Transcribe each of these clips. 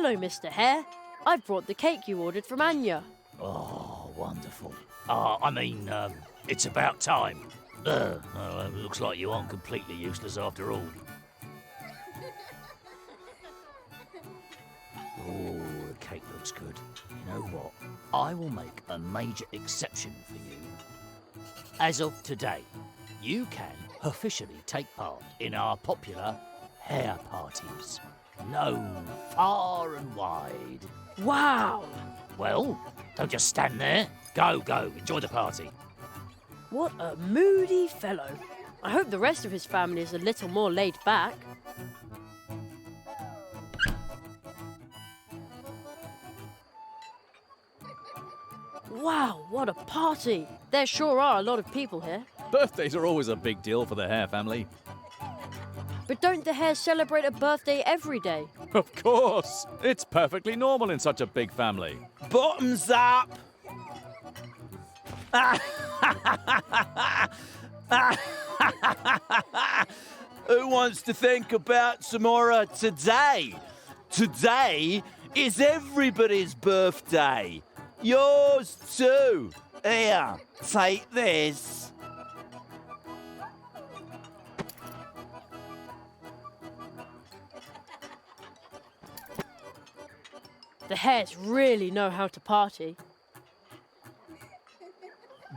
Hello, Mr. Hare. I've brought the cake you ordered from Anya. Oh, wonderful. It's about time. It looks like you aren't completely useless after all. Oh, the cake looks good. You know what? I will make a major exception for you. As of today, you can officially take part in our popular hare parties. Known far and wide. Wow! Well, don't just stand there. Go, enjoy the party. What a moody fellow. I hope the rest of his family is a little more laid back. Wow, what a party! There sure are a lot of people here. Birthdays are always a big deal for the hare family. But don't the hares celebrate a birthday every day? Of course! It's perfectly normal in such a big family. Bottoms up! Who wants to think about tomorrow today? Today is everybody's birthday. Yours too. Here, take this. The hares really know how to party.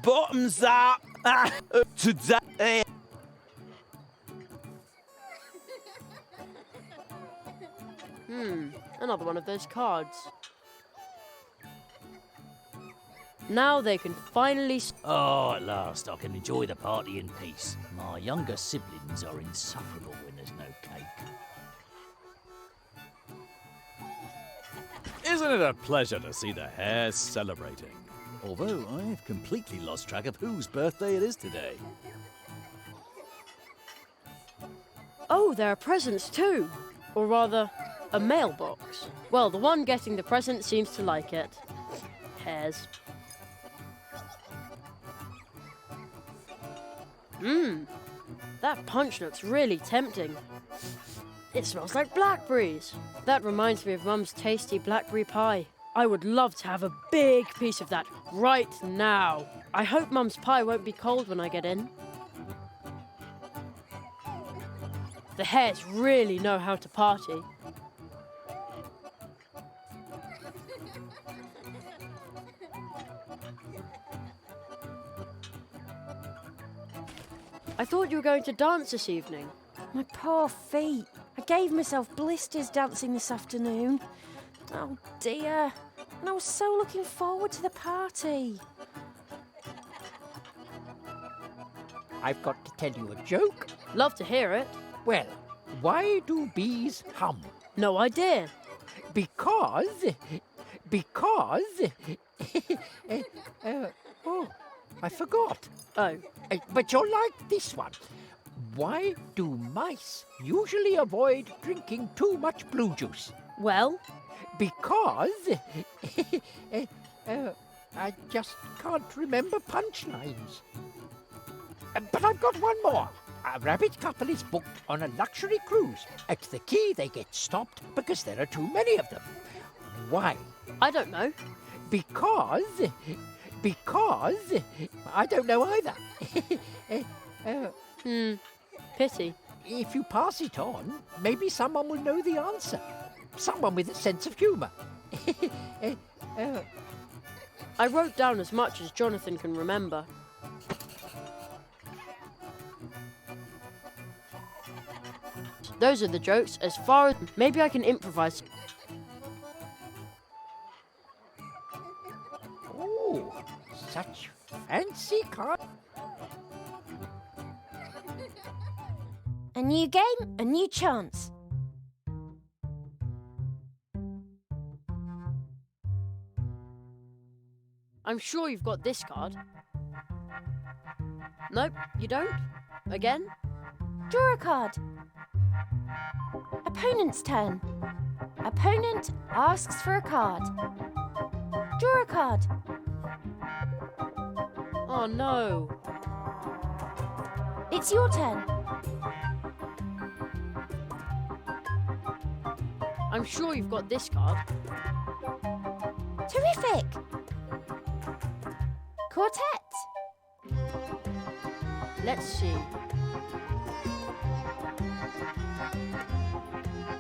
Bottoms up. Today. Another one of those cards. Now they can finally... Oh, at last I can enjoy the party in peace. My younger siblings are insufferable when there's no cake. Isn't it a pleasure to see the hares celebrating? Although I've completely lost track of whose birthday it is today. Oh, there are presents too. Or rather, a mailbox. Well, the one getting the present seems to like it. Hares. That punch looks really tempting. It smells like blackberries. That reminds me of Mum's tasty blackberry pie. I would love to have a big piece of that right now. I hope Mum's pie won't be cold when I get in. The hares really know how to party. I thought you were going to dance this evening. My poor feet. I gave myself blisters dancing this afternoon. Oh dear. And I was so looking forward to the party. I've got to tell you a joke. Love to hear it. Well, why do bees hum? No idea. Because... oh, I forgot. Oh. But you'll like this one. Why do mice usually avoid drinking too much blue juice? Well? Because... I just can't remember punchlines. But I've got one more. A rabbit couple is booked on a luxury cruise. At the quay, they get stopped because there are too many of them. Why? I don't know. Because I don't know either. Pity. If you pass it on, maybe someone will know the answer. Someone with a sense of humour. I wrote down as much as Jonathan can remember. Those are the jokes. As far as... Maybe I can improvise. Oh, such fancy cards. A new game, a new chance. I'm sure you've got this card. Nope, you don't? Again? Draw a card. Opponent's turn. Opponent asks for a card. Draw a card. Oh no. It's your turn. I'm sure you've got this card. Terrific! Quartet. Let's see.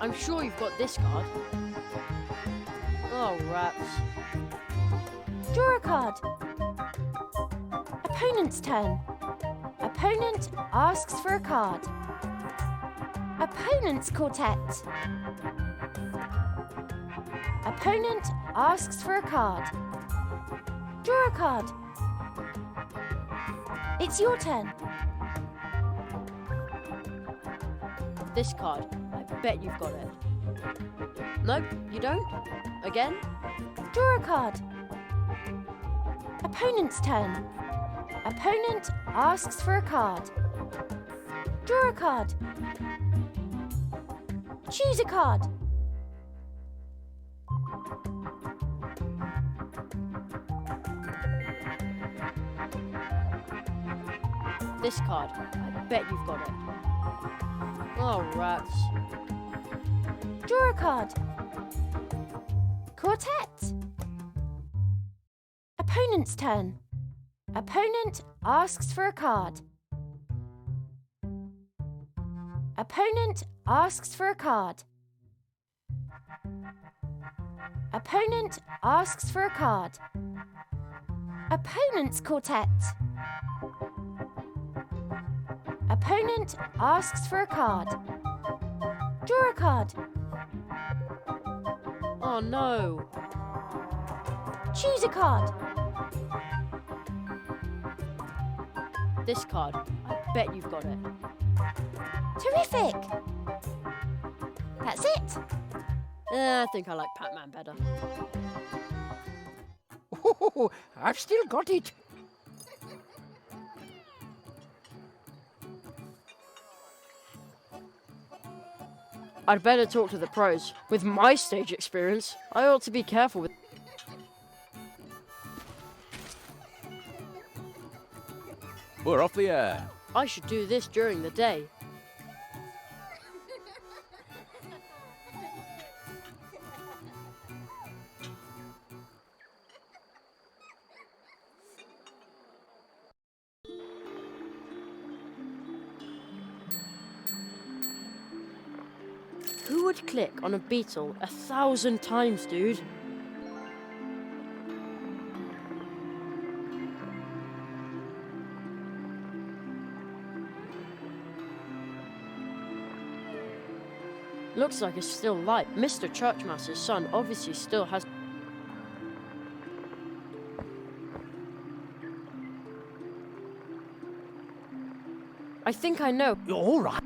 I'm sure you've got this card. Oh, rats. Draw a card. Opponent's turn. Opponent asks for a card. Opponent's quartet. Opponent asks for a card. Draw a card. It's your turn. This card. I bet you've got it. Nope, you don't? Again? Draw a card. Opponent's turn. Opponent asks for a card. Draw a card. Choose a card. This card. I bet you've got it. Oh, rats. Draw a card. Quartet. Opponent's turn. Opponent asks for a card. Opponent asks for a card. Opponent asks for a card. Opponent's quartet. Opponent asks for a card. Draw a card. Oh, no. Choose a card. This card. I bet you've got it. Terrific! That's it. I think I like Pac-Man better. Oh, I've still got it. I'd better talk to the pros. With my stage experience, I ought to be careful with... We're off the air. I should do this during the day. Who would click on a beetle 1,000 times, dude? Looks like it's still light. Mr. Churchmouse's son obviously still has... I think I know. All right.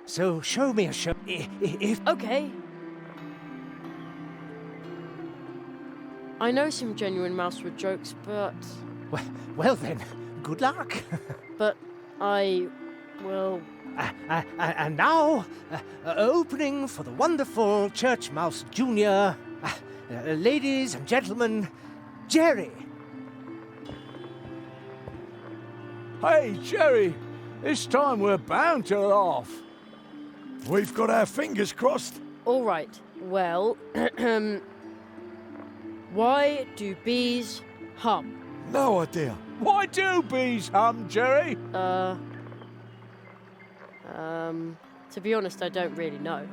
So show me a show. If Okay. I know some genuine Mousewood jokes, but... well then, good luck. But I... well... And now, opening for the wonderful Church Mouse Jr., ladies and gentlemen, Jerry. Hey, Jerry, this time we're bound to laugh. We've got our fingers crossed. All right. Well... why do bees hum? No idea. Why do bees hum, Jerry? To be honest, I don't really know.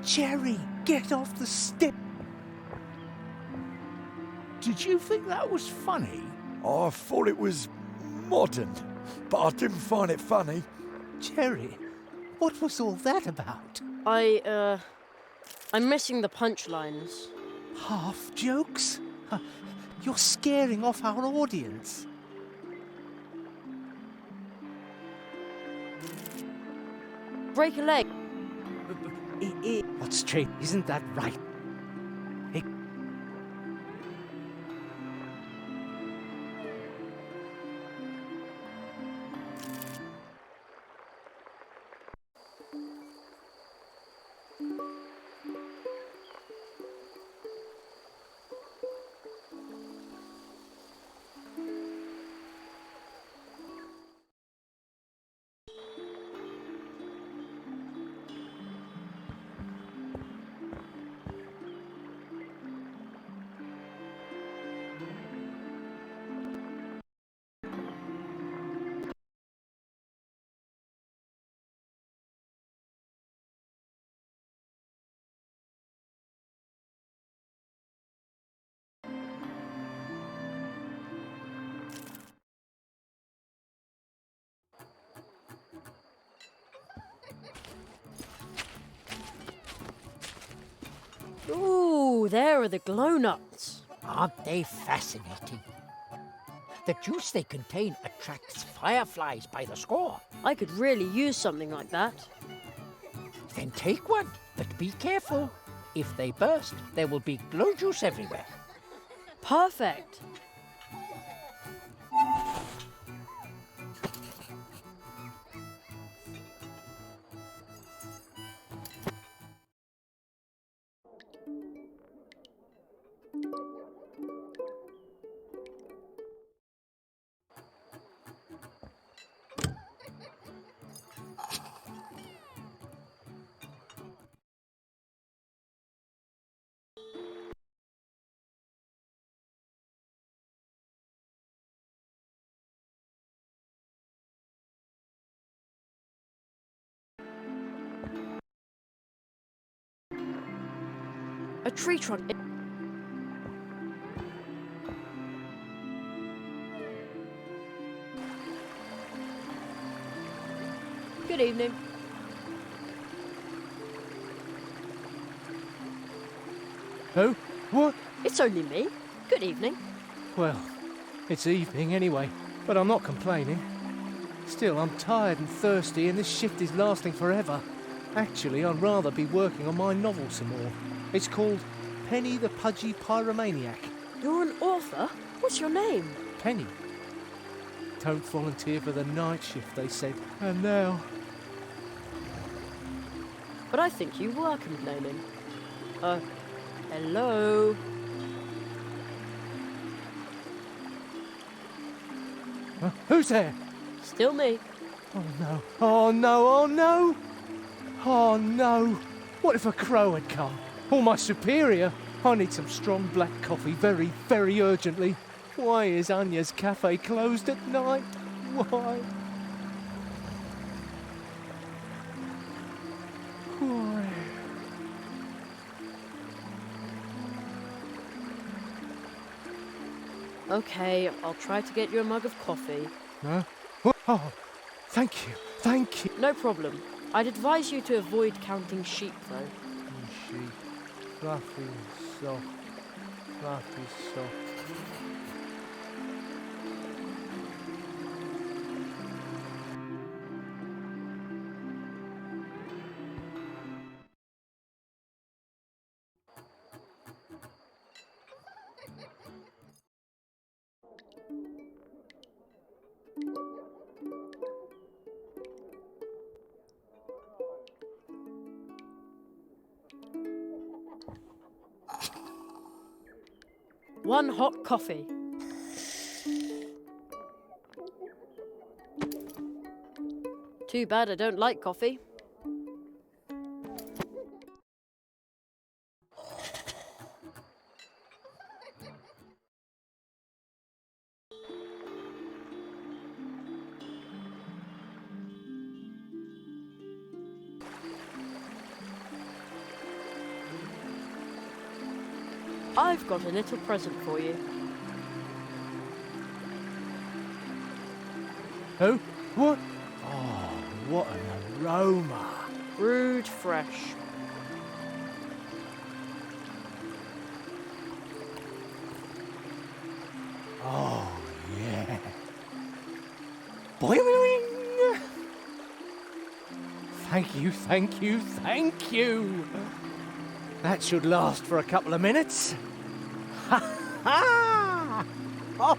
Jerry, get off the step. Did you think that was funny? I thought it was modern, but I didn't find it funny. Jerry, what was all that about? I'm missing the punchlines. Half jokes? You're scaring off our audience. Break a leg. What's straight? Isn't that right? Ooh, there are the glow nuts. Aren't they fascinating? The juice they contain attracts fireflies by the score. I could really use something like that. Then take one, but be careful. If they burst, there will be glow juice everywhere. Perfect. A tree trunk. Good evening. Who? What? It's only me. Good evening. Well, it's evening anyway, but I'm not complaining. Still, I'm tired and thirsty, and this shift is lasting forever. Actually, I'd rather be working on my novel some more. It's called Penny the Pudgy Pyromaniac. You're an author? What's your name? Penny. Don't volunteer for the night shift, they said. And now... But I think you were complaining. Hello? Who's there? Still me. Oh no, oh no, oh no! Oh no! What if a crow had come? Or my superior? I need some strong black coffee very, very urgently. Why is Anya's cafe closed at night? Why? Why? Okay, I'll try to get you a mug of coffee. Huh? Oh, thank you, thank you. No problem. I'd advise you to avoid counting sheep, though. Sheep, fluffy, soft, fluffy, soft. One hot coffee. Too bad I don't like coffee. I've got a little present for you. Who? What? Oh, what an aroma. Brewed fresh. Oh, yeah. Boing! Thank you, thank you, thank you. That should last for a couple of minutes. Ha ha! Oh,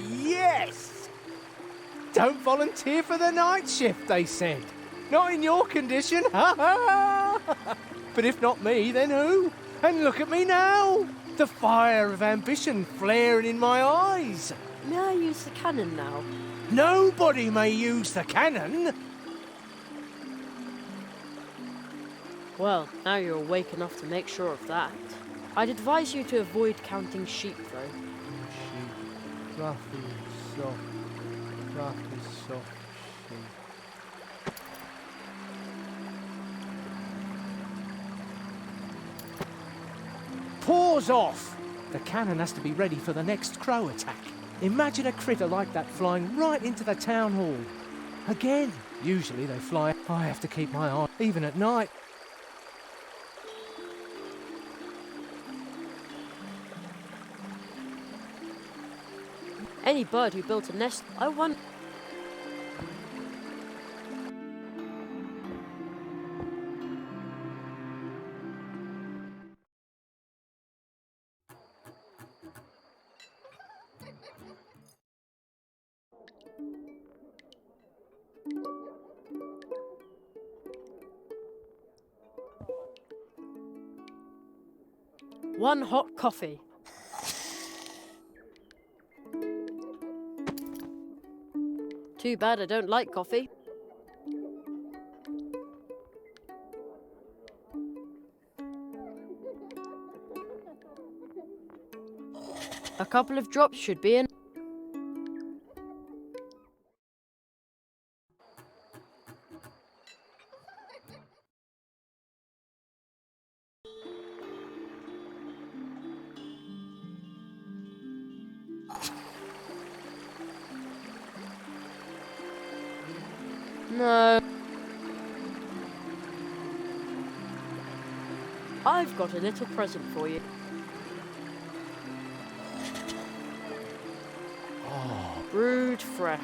yes! Don't volunteer for the night shift, they said. Not in your condition. Ha ha! But if not me, then who? And look at me now. The fire of ambition flaring in my eyes. May I use the cannon now? Nobody may use the cannon. Well, now you're awake enough to make sure of that. I'd advise you to avoid counting sheep, though. Sheep, fluffy, soft, sheep. Paws off! The cannon has to be ready for the next crow attack. Imagine a critter like that flying right into the town hall. Again, usually they fly. I have to keep my eye, even at night. Any bird who built a nest, I wonder. One hot coffee. Too bad I don't like coffee. A couple of drops should be in. No. I've got a little present for you. Oh. Brewed fresh.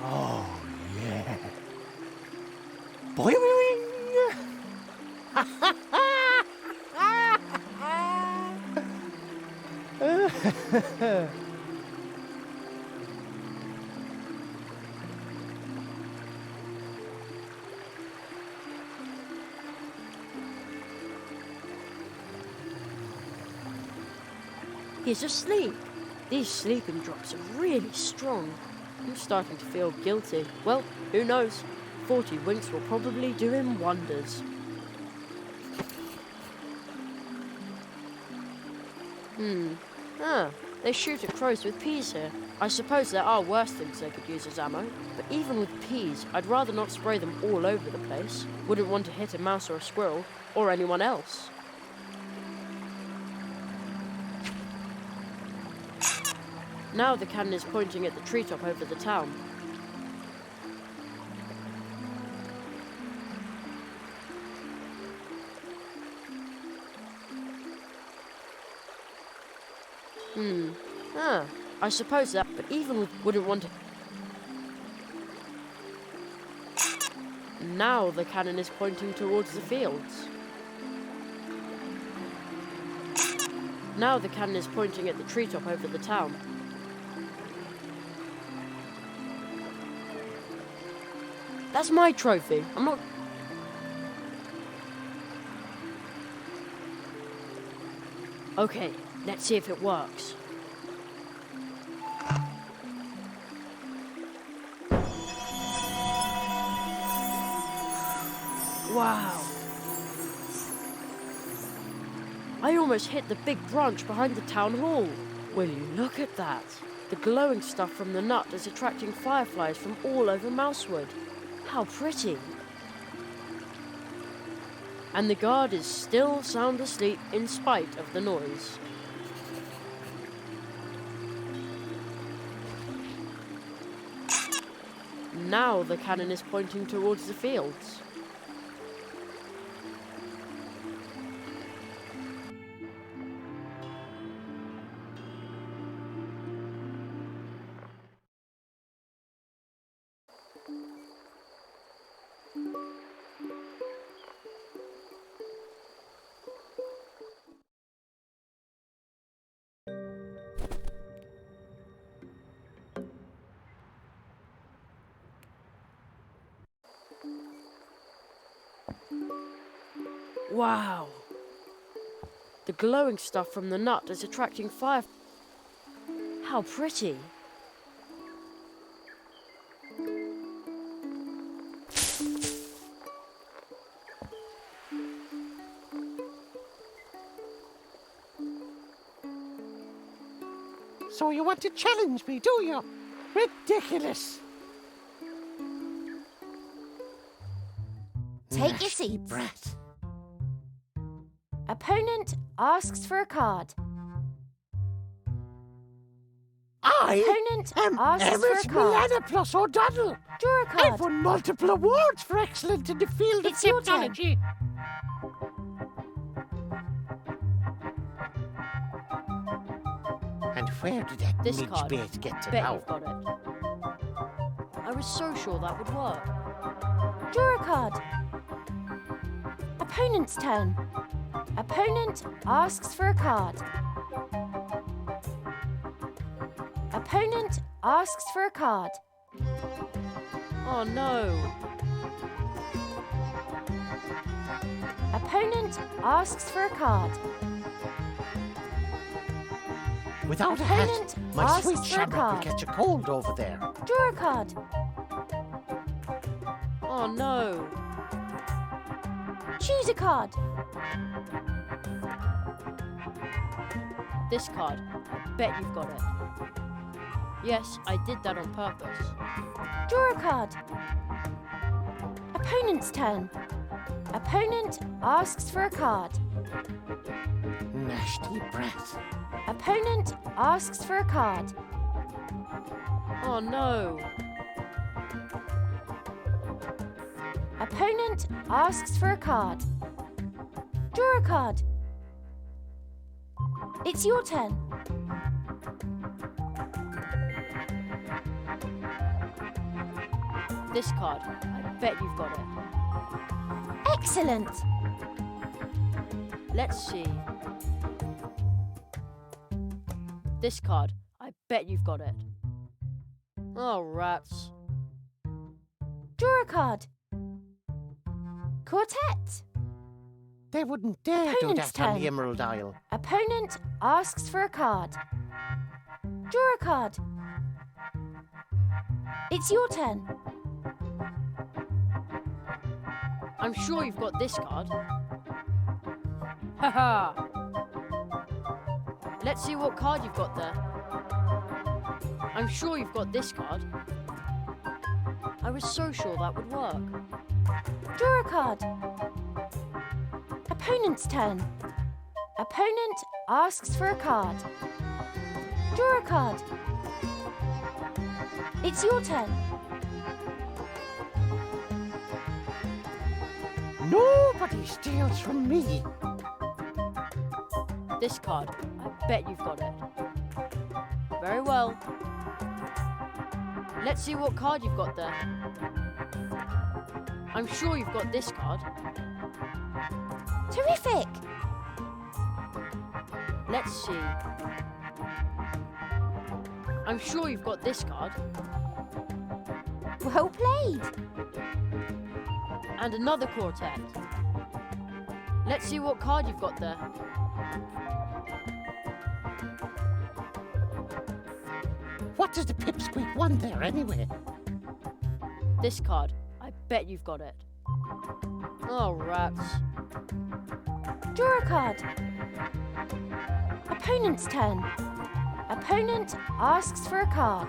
Oh, yeah. Boing! He's asleep. These sleeping drops are really strong. I'm starting to feel guilty. Well, who knows? 40 winks will probably do him wonders. They shoot at crows with peas here. I suppose there are worse things they could use as ammo, but even with peas, I'd rather not spray them all over the place. Wouldn't want to hit a mouse or a squirrel, or anyone else. Now the cannon is pointing at the treetop over the town. I suppose that, but even wouldn't want to. Now the cannon is pointing towards the fields. Now the cannon is pointing at the treetop over the town. That's my trophy. I'm not... Okay, let's see if it works. Wow. I almost hit the big branch behind the town hall. Will you look at that? The glowing stuff from the nut is attracting fireflies from all over Mousewood. How pretty. And the guard is still sound asleep in spite of the noise. Now the cannon is pointing towards the fields. Wow! The glowing stuff from the nut is attracting fire. How pretty! So you want to challenge me, do you? Ridiculous. Take your seats. Brat. Opponent asks for a card. I Opponent asks for Emma's a card. Melanoplus O'Donnell. Draw a card. I've won multiple awards for excellence in the field It's of your turn. technology. And where did that This midge card. bait get to Bet now? you've got it. I was so sure that would work. Draw a card. Opponent's turn. Opponent asks for a card. Opponent asks for a card. Oh no. Opponent asks for a card. Without a hat, Opponent my asks sweet for a shamrock will card. catch a cold over there. Draw a card. Oh no. Choose a card. This card. I bet you've got it. Yes, I did that on purpose. Draw a card. Opponent's turn. Opponent asks for a card. Nasty brat. Opponent asks for a card. Oh no. Opponent asks for a card. Draw a card. It's your turn. This card. I bet you've got it. Excellent. Let's see. This card. I bet you've got it. Oh, rats. Draw a card. Quartet. They wouldn't dare do Opponent's that on turn. the Emerald Isle. Opponent asks for a card. Draw a card. It's your turn. I'm sure you've got this card. Haha. Let's see what card you've got there. I'm sure you've got this card. I was so sure that would work. Draw a card. Opponent's turn. Opponent asks for a card. Draw a card. It's your turn. Nobody steals from me. This card. I bet you've got it. Very well. Let's see what card you've got there. I'm sure you've got this card. Terrific. Let's see. I'm sure you've got this card. Well played. And another quartet. Let's see what card you've got there. What does the pipsqueak want there anyway? This card. I bet you've got it. Oh, rats. Draw a card. Opponent's turn. Opponent asks for a card.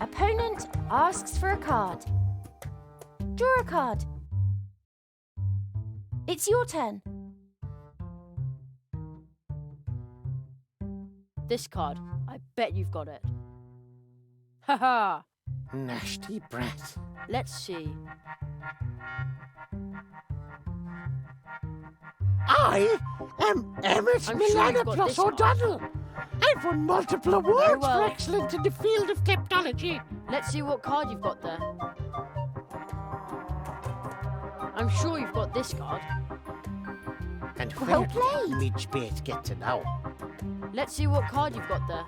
Opponent asks for a card. Draw a card. It's your turn. This card. I bet you've got it. Haha. Nasty brat. Let's see. I am Emmett I'm sure you've Milana got plus this card. O'Donnell. I've won multiple awards well. for excellence in the field of kleptology. Let's see what card you've got there. I'm sure you've got this card. And Well where did that played. midge bait get to now? Let's see what card you've got there.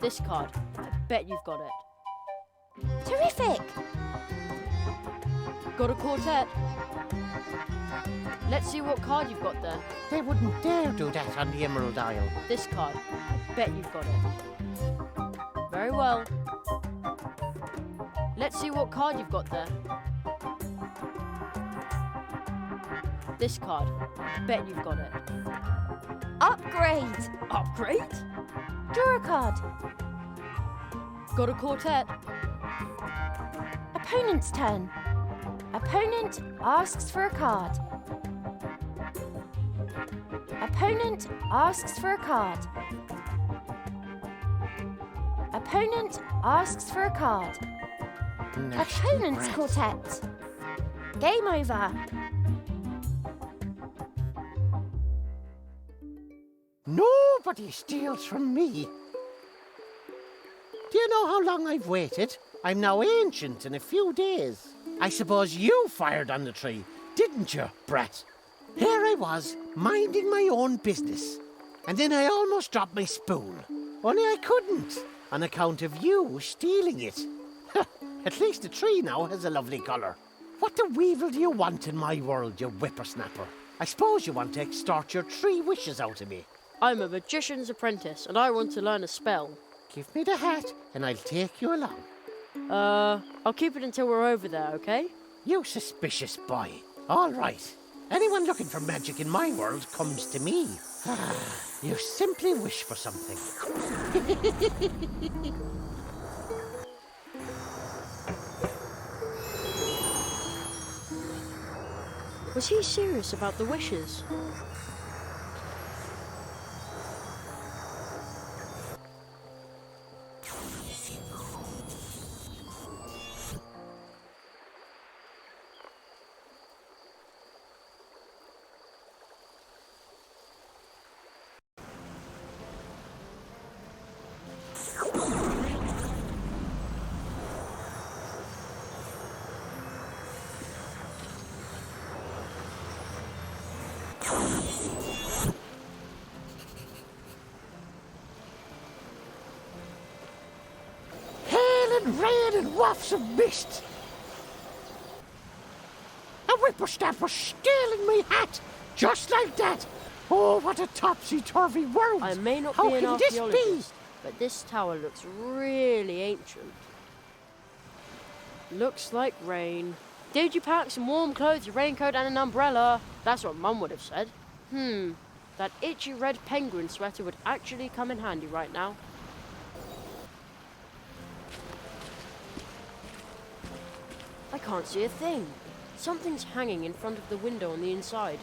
This card. I bet you've got it. Terrific. Got a quartet. Let's see what card you've got there. They wouldn't dare do that on the Emerald Isle. This card. I bet you've got it. Very well. Let's see what card you've got there. This card. I bet you've got it. Upgrade. Upgrade? Draw a card. Got a quartet. Opponent's turn. Opponent asks for a card. Opponent asks for a card. Opponent asks for a card. Nasty Opponent's brat. quartet. Game over. Nobody steals from me. Do you know how long I've waited? I'm now ancient in a few days. I suppose you fired on the tree, didn't you, brat? Here I was, minding my own business. And then I almost dropped my spoon. Only I couldn't, on account of you stealing it. At least the tree now has a lovely colour. What the weevil do you want in my world, you whippersnapper? I suppose you want to extort your 3 wishes out of me. I'm a magician's apprentice, and I want to learn a spell. Give me the hat, and I'll take you along. I'll keep it until we're over there, okay? You suspicious boy. All right. Anyone looking for magic in my world comes to me. You simply wish for something. Was he serious about the wishes? Rain and wafts of mist. A whippersnapper stealing my hat, just like that. Oh, what a topsy-turvy world. I may not How be an can this be? archaeologist, but this tower looks really ancient. Looks like rain. Did you pack some warm clothes, a raincoat and an umbrella? That's what Mum would have said. That itchy red penguin sweater would actually come in handy right now. I can't see a thing. Something's hanging in front of the window on the inside.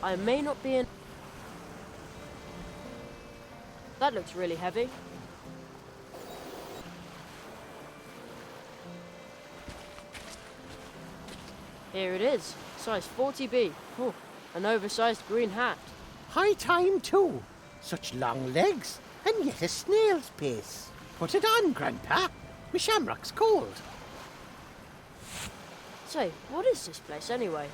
I may not be in... That looks really heavy. Here it is, size 40B. Oh, an oversized green hat. High time, too. Such long legs, and yet a snail's pace. Put it on, Grandpa. My shamrock's cold. Say, what is this place anyway?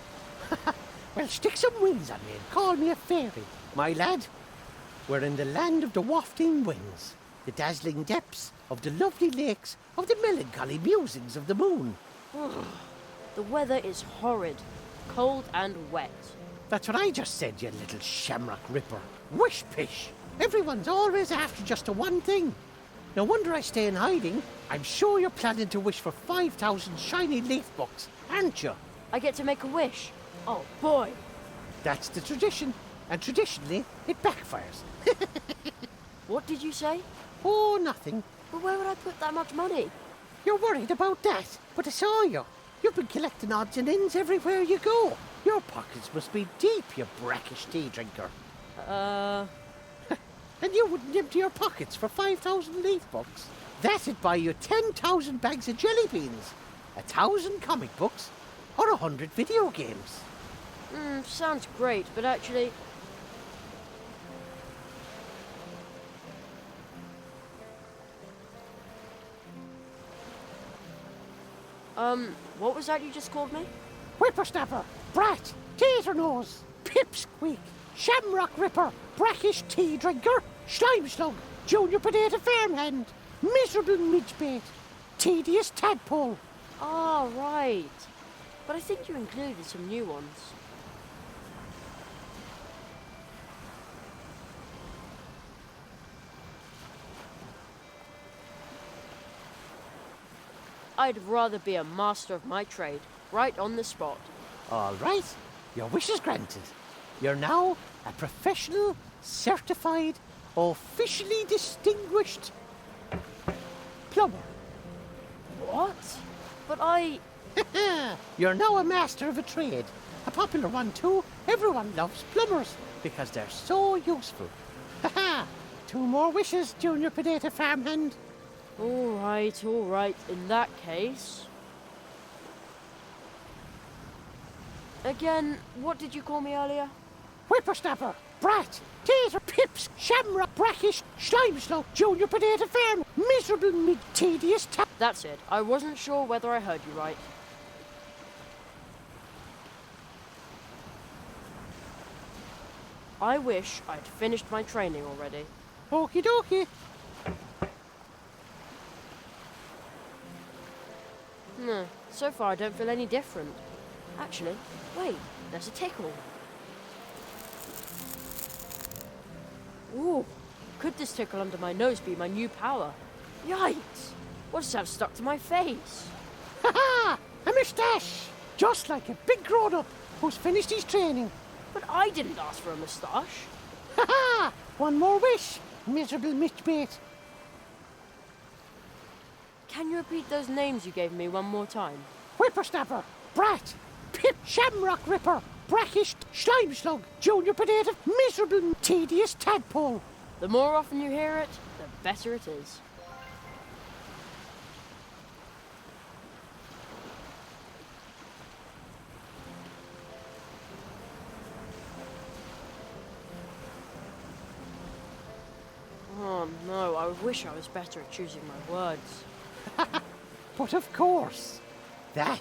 Well, stick some wings on me and call me a fairy, my lad. We're in the land of the wafting wings, the dazzling depths of the lovely lakes of the melancholy musings of the moon. The weather is horrid, cold and wet. That's what I just said, you little shamrock ripper. Wish-pish. Everyone's always after just the one thing. No wonder I stay in hiding. I'm sure you're planning to wish for 5,000 shiny leaf bucks, aren't you? I get to make a wish. Oh boy. That's the tradition, and traditionally it backfires. What did you say? Oh, nothing. But where would I put that much money? You're worried about that, but I saw you. You've been collecting odds and ends everywhere you go. Your pockets must be deep, you brackish tea drinker. And you wouldn't empty your pockets for 5,000 leaf bucks. That'd buy you 10,000 bags of jelly beans, 1,000 comic books, or 100 video games. Sounds great, but actually... what was that you just called me? Whippersnapper, brat, tater nose, pipsqueak, shamrock ripper, brackish tea drinker, slime slug, junior potato farmhand, miserable midgebait, tedious tadpole. Oh, right. But I think you included some new ones. I'd rather be a master of my trade, right on the spot. All right, your wish is granted. You're now a professional, certified, officially distinguished plumber. What? But I... You're now a master of a trade. A popular one, too. Everyone loves plumbers because they're so useful. Ha-ha! 2 more wishes, Junior Potato Farmhand. All right. In that case... Again, what did you call me earlier? whippersnapper, brat, tater, pips, shamrock, brackish, slime slug, junior potato farm, miserable, mid-tedious That's it. I wasn't sure whether I heard you right. I wish I'd finished my training already. Okie dokie. No, so far I don't feel any different. Actually, wait, there's a tickle. Ooh, could this tickle under my nose be my new power? Yikes! What does that stuck to my face? Ha ha! A moustache! Just like a big grown-up who's finished his training. But I didn't ask for a moustache. Ha ha! One more wish, miserable mitchbait. Can you repeat those names you gave me one more time? Whippersnapper, brat, pip, shamrock ripper, brackish, slime slug, junior potato, miserable, tedious tadpole. The more often you hear it, the better it is. Oh no, I wish I was better at choosing my words. But of course, that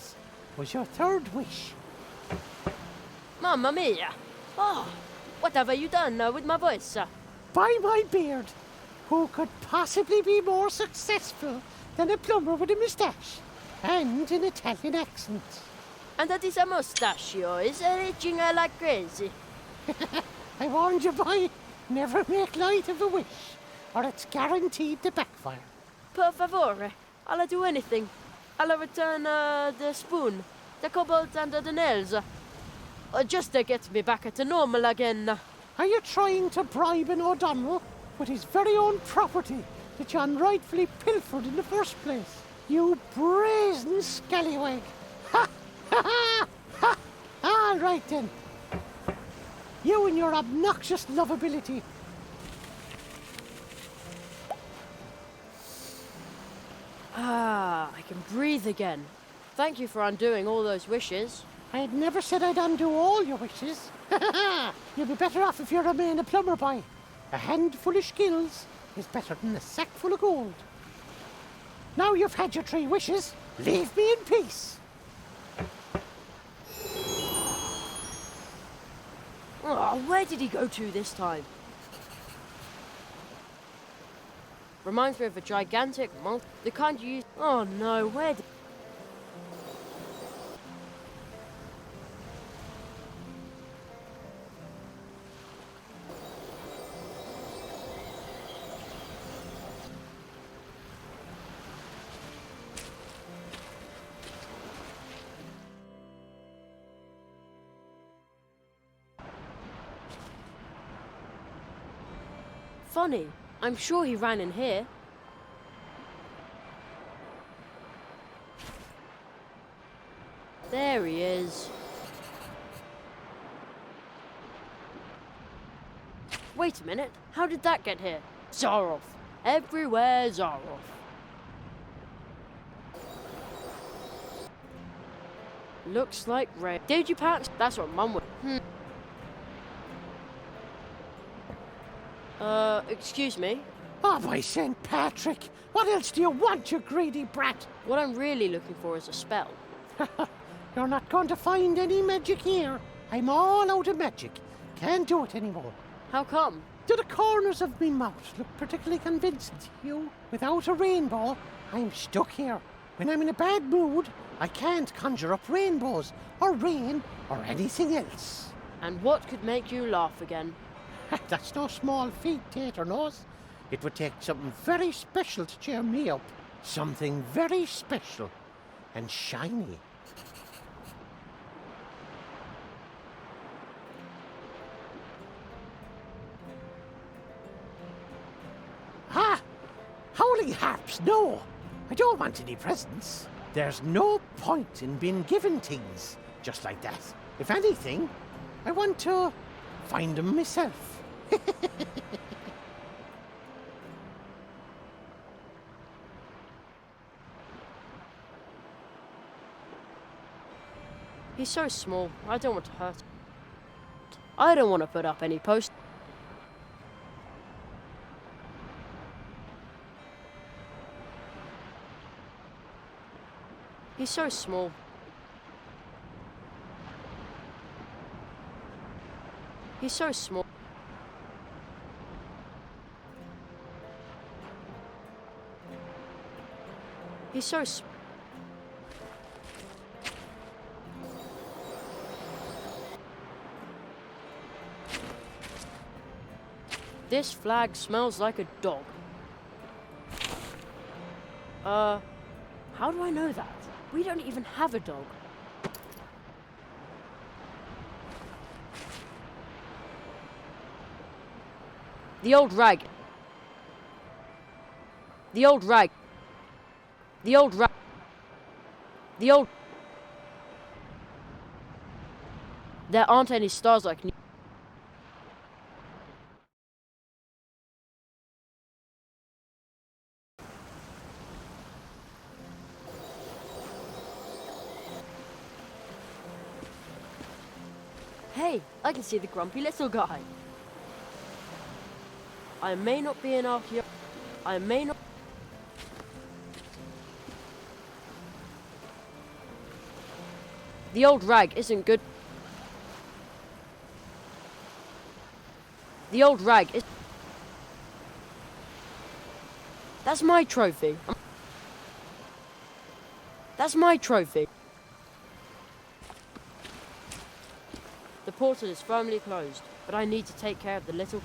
was your third wish. Mamma mia! Oh, what have you done with my voice? By my beard, who could possibly be more successful than a plumber with a moustache and an Italian accent? And that is a mustachio, is reaching like crazy. I warned you, boy, never make light of a wish, or it's guaranteed to backfire. Per favore, I'll do anything. I'll return the spoon, the cobalt and the nails. Just to get me back to normal again. Are you trying to bribe an O'Donnell with his very own property that you unrightfully pilfered in the first place? You brazen scallywag! Ha! Ha ha! Ha! All right then. You and your obnoxious lovability. Ah, I can breathe again. Thank you for undoing all those wishes. I had never said I'd undo all your wishes. You'll be better off if you remain a plumber, boy. A handful of skills is better than a sack full of gold. Now you've had your 3 wishes, leave me in peace. Oh, where did he go to this time? Reminds me of a gigantic moth, the kind you use. Oh no, where did... Funny, I'm sure he ran in here. There he is. Wait a minute, how did that get here? Zaroff. Everywhere Zaroff. Looks like rain. Did you pack? That's what Mum would. Excuse me? Oh, by St. Patrick! What else do you want, you greedy brat? What I'm really looking for is a spell. You're not going to find any magic here. I'm all out of magic. Can't do it anymore. How come? Do the corners of me mouth look particularly convincing to you? Without a rainbow, I'm stuck here. When I'm in a bad mood, I can't conjure up rainbows, or rain, or anything else. And what could make you laugh again? That's no small feat, Tater Nose. It would take something very special to cheer me up. Something very special and shiny. Ha! Holy harps, no! I don't want any presents. There's no point in being given things just like that. If anything, I want to find them myself. He's so small, I don't want to hurt him. I don't want to put up any post. He's so small. He's so small. He's so small. This flag smells like a dog. How do I know that? We don't even have a dog. The old rag. The old rag. The old rag. The old... There aren't any stars like... Hey, I can see the grumpy little guy. I may not be an archaeologist. I may not... The old rag isn't good. The old rag is... That's my trophy. That's my trophy. The portal is firmly closed, but I need to take care of the little...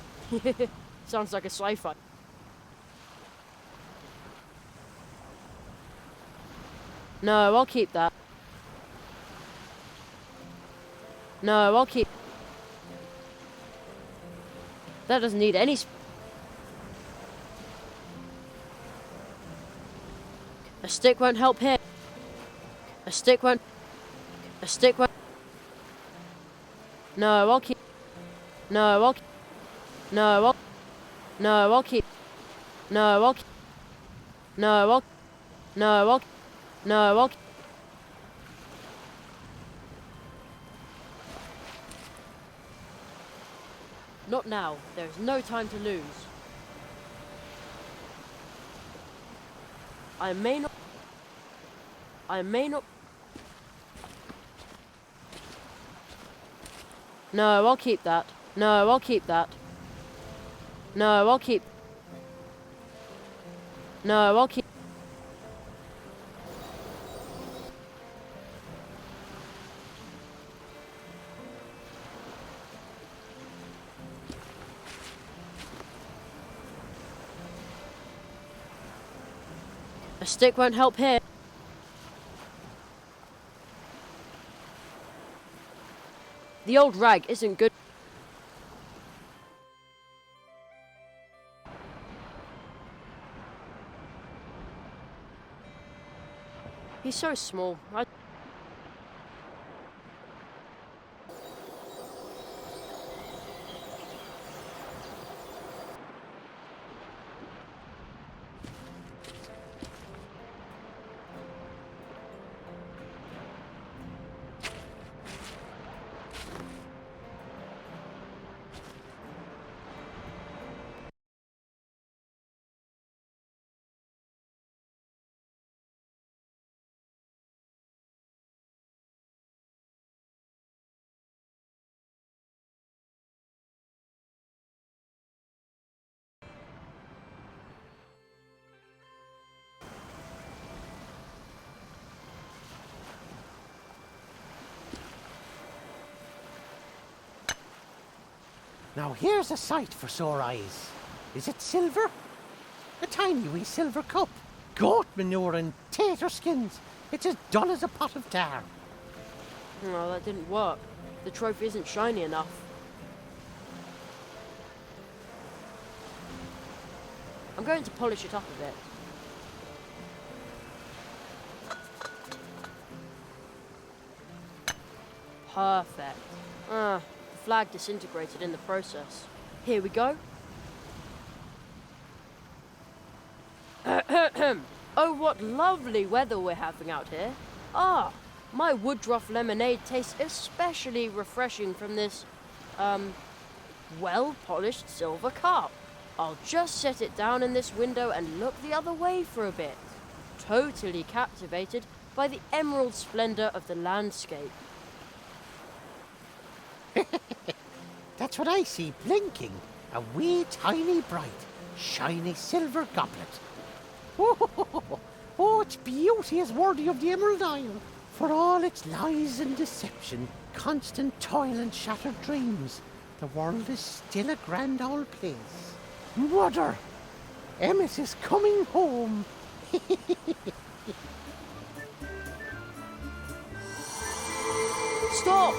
Sounds like a sci-fi. No, I'll keep that. No, I'll keep... That doesn't need any... A stick won't help here. A stick won't... A stick won't... No, I'll keep... No, I'll... No, I'll... No, I'll keep... No, I'll... No, I'll... No, I'll... No, I'll... Not now. There is no time to lose. I may not... No, I'll keep that. No, I'll keep that. No, I'll keep... No, I'll keep... A stick won't help here. The old rag isn't good. He's so small. Now here's a sight for sore eyes. Is it silver? A tiny wee silver cup. Goat manure and tater skins. It's as dull as a pot of tar. No, that didn't work. The trophy isn't shiny enough. I'm going to polish it up a bit. Perfect. The flag disintegrated in the process. Here we go. Oh, what lovely weather we're having out here. My woodruff lemonade tastes especially refreshing from this well-polished silver cup. I'll just set it down in this window and look the other way for a bit, totally captivated by the emerald splendor of the landscape. That's what I see blinking. A wee tiny bright, shiny silver goblet. Oh, its beauty is worthy of the Emerald Isle. For all its lies and deception, constant toil and shattered dreams, the world is still a grand old place. Mother, Emmet is coming home. Stop!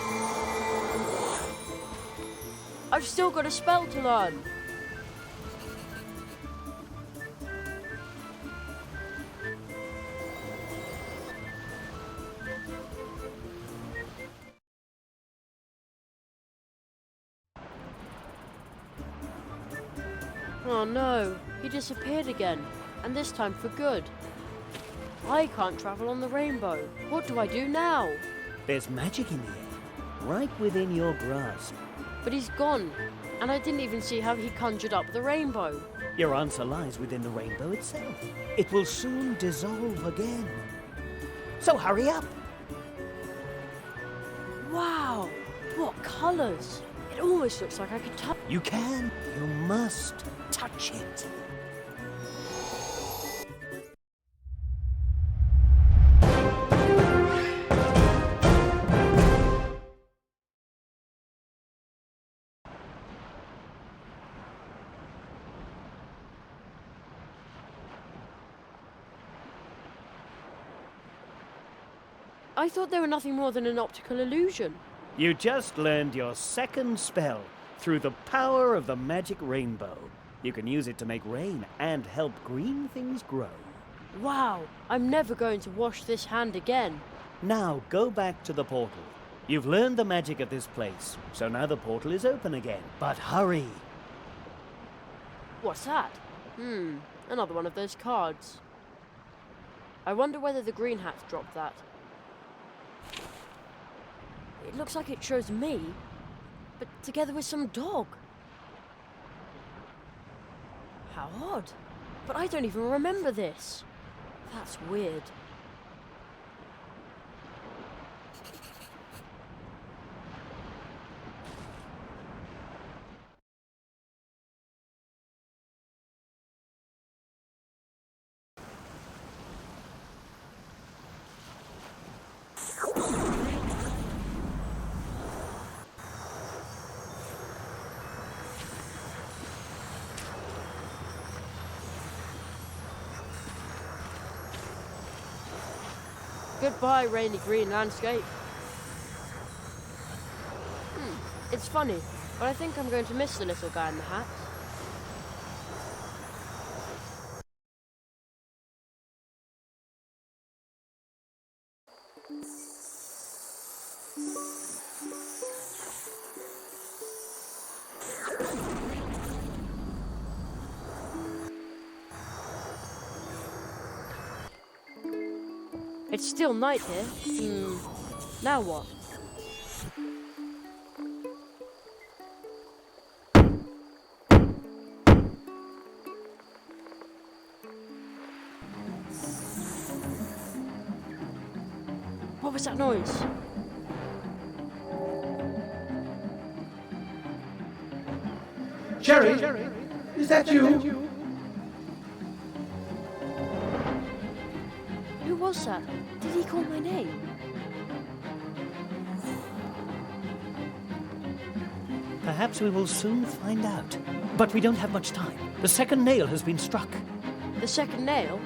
I've still got a spell to learn. Oh no, he disappeared again, and this time for good. I can't travel on the rainbow. What do I do now? There's magic in the air, right within your grasp. But he's gone, and I didn't even see how he conjured up the rainbow. Your answer lies within the rainbow itself. It will soon dissolve again. So hurry up. Wow, what colours! It almost looks like I could touch. You can. You must touch it. I thought they were nothing more than an optical illusion. You just learned your second spell through the power of the magic rainbow. You can use it to make rain and help green things grow. Wow, I'm never going to wash this hand again. Now go back to the portal. You've learned the magic of this place, so now the portal is open again. But hurry! What's that? Another one of those cards. I wonder whether the green hats dropped that. It looks like it shows me, but together with some dog. How odd. But I don't even remember this. That's weird. Goodbye, rainy green landscape. It's funny, but I think I'm going to miss the little guy in the hat. It's still night here. Now what? What was that noise? Jerry, is that you? Who was that? Did he call my name? Perhaps we will soon find out. But we don't have much time. The second nail has been struck. The second nail?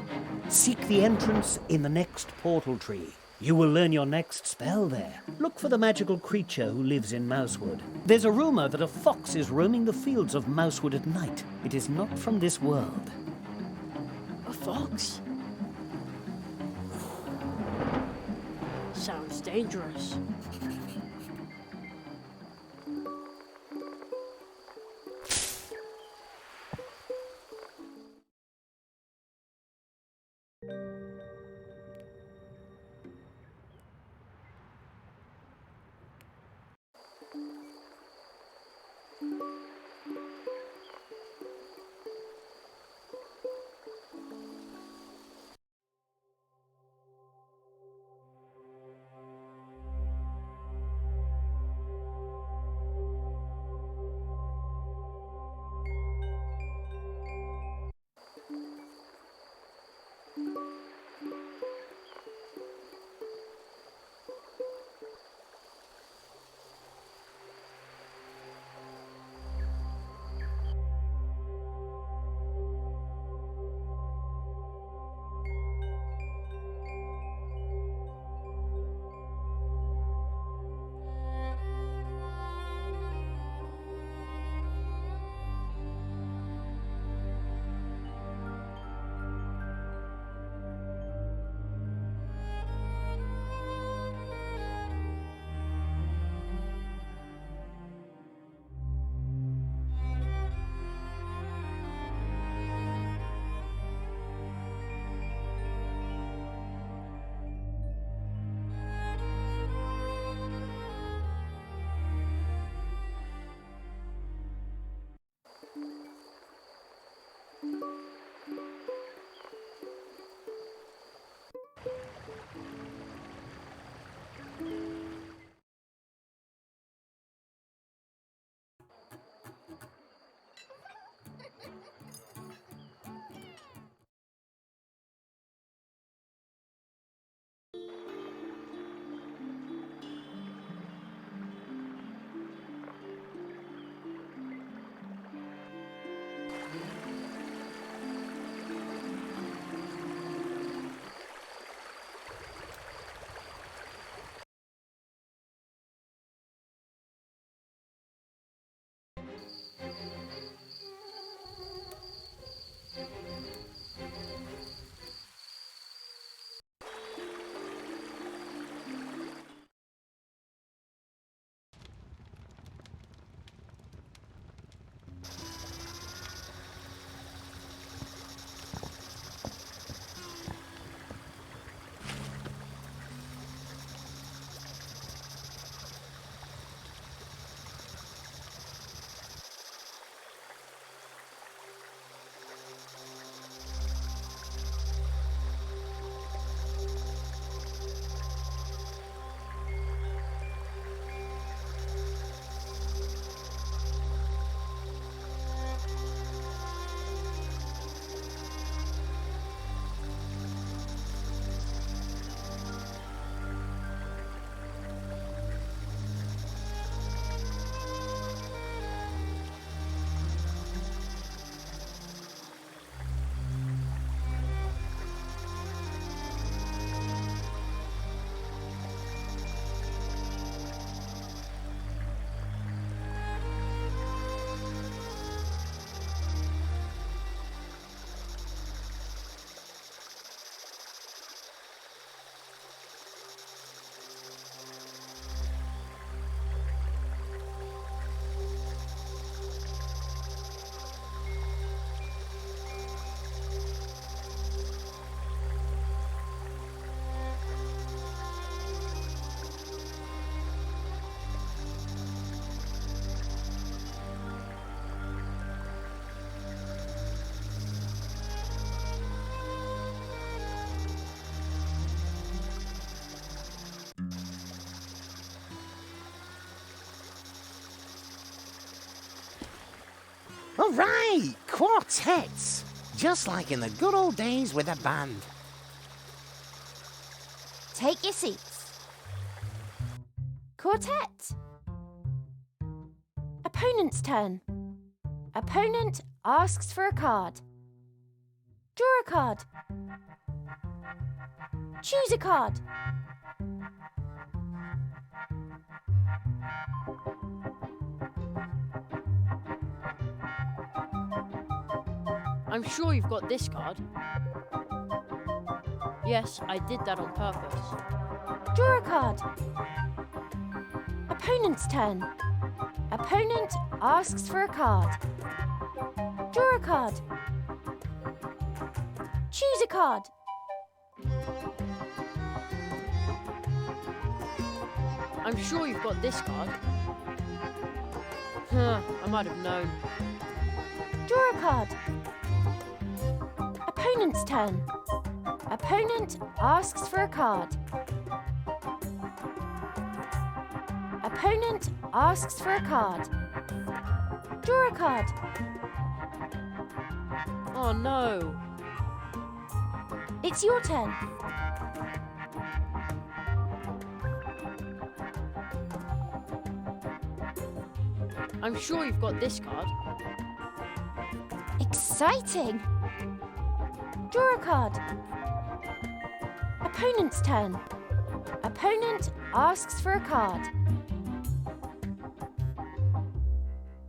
Seek the entrance in the next portal tree. You will learn your next spell there. Look for the magical creature who lives in Mousewood. There's a rumor that a fox is roaming the fields of Mousewood at night. It is not from this world. A fox? Sounds dangerous. All right, quartets. Just like in the good old days with a band. Take your seats. Quartet. Opponent's turn. Opponent asks for a card. Draw a card. Choose a card. I'm sure you've got this card. Yes, I did that on purpose. Draw a card. Opponent's turn. Opponent asks for a card. Draw a card. Choose a card. I'm sure you've got this card. I might have known. Draw a card. Opponent's turn. Opponent asks for a card. Opponent asks for a card. Draw a card. Oh no. It's your turn. I'm sure you've got this card. Exciting! Draw a card. Opponent's turn. Opponent asks for a card.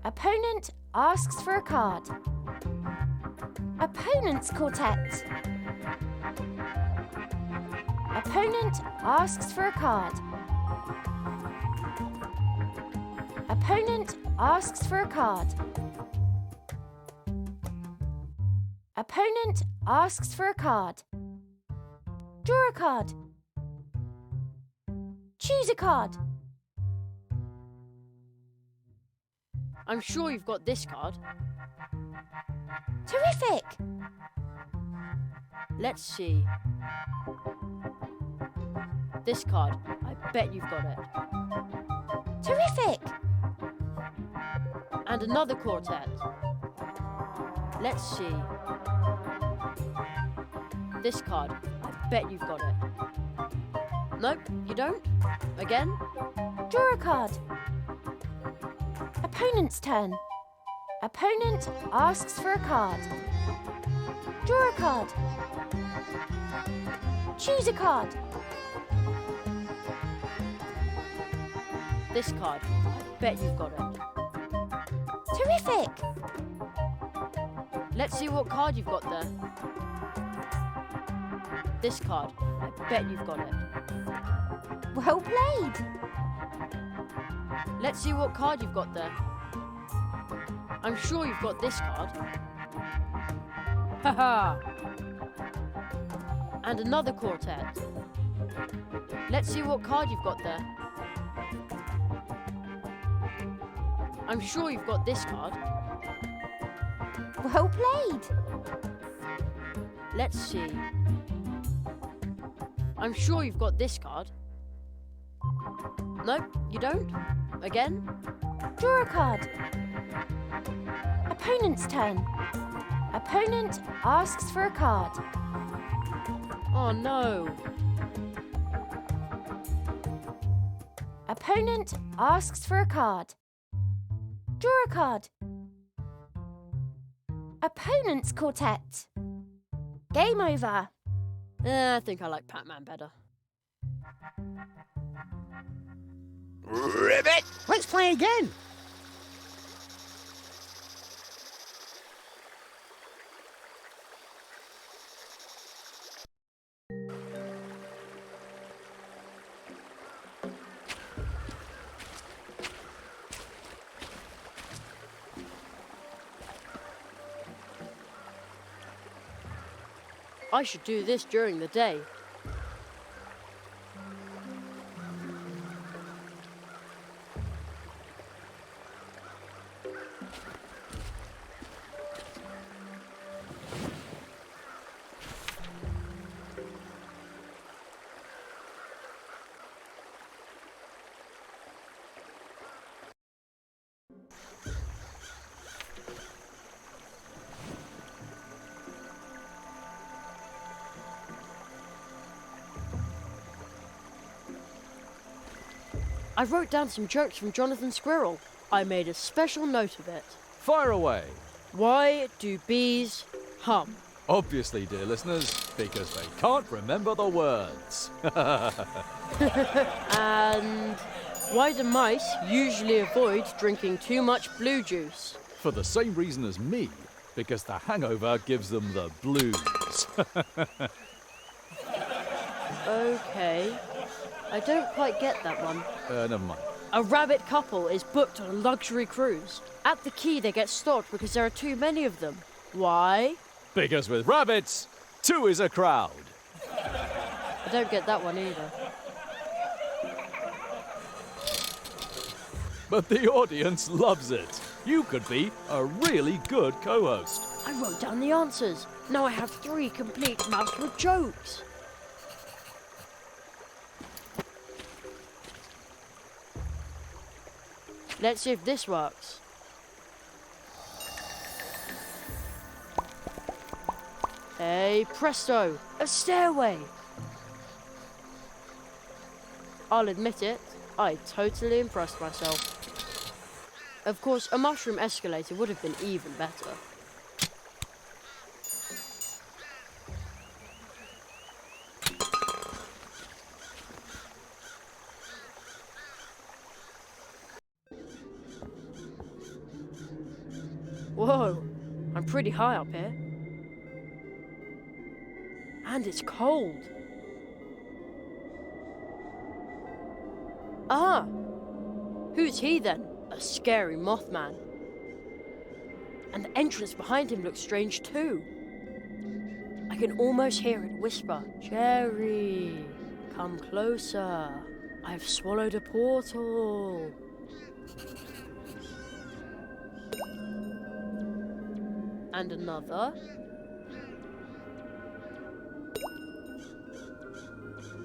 Opponent asks for a card. Opponent's quartet. Opponent asks for a card. Opponent asks for a card. Opponent asks for a card. Draw a card. Choose a card. I'm sure you've got this card. Terrific! Let's see. This card. I bet you've got it. Terrific! And another quartet. Let's see. This card. I bet you've got it. Nope, you don't? Again? Draw a card. Opponent's turn. Opponent asks for a card. Draw a card. Choose a card. This card. I bet you've got it. Terrific! Let's see what card you've got there. This card. I bet you've got it. Well played! Let's see what card you've got there. I'm sure you've got this card. Haha! And another quartet. Let's see what card you've got there. I'm sure you've got this card. Well played! Let's see. I'm sure you've got this card. Nope, you don't? Again? Draw a card. Opponent's turn. Opponent asks for a card. Oh no. Opponent asks for a card. Draw a card. Opponent's quartet. Game over. I think I like Pac-Man better. Ribbit! Let's play again. I should do this during the day. I wrote down some jokes from Jonathan Squirrel. I made a special note of it. Fire away. Why do bees hum? Obviously, dear listeners, because they can't remember the words. And why do mice usually avoid drinking too much blue juice? For the same reason as me, because the hangover gives them the blues. Okay. I don't quite get that one. Never mind. A rabbit couple is booked on a luxury cruise. At the quay, they get stopped because there are too many of them. Why? Because with rabbits, two is a crowd. I don't get that one either. but the audience loves it. You could be a really good co-host. I wrote down the answers. Now I have 3 complete Mousewood jokes. Let's see if this works. Hey, presto! A stairway! I'll admit it, I totally impressed myself. Of course, a mushroom escalator would have been even better. Whoa, I'm pretty high up here. And it's cold. Ah! Who's he then? A scary Mothman. And the entrance behind him looks strange too. I can almost hear it whisper, "Jerry, come closer. I've swallowed a portal." And another.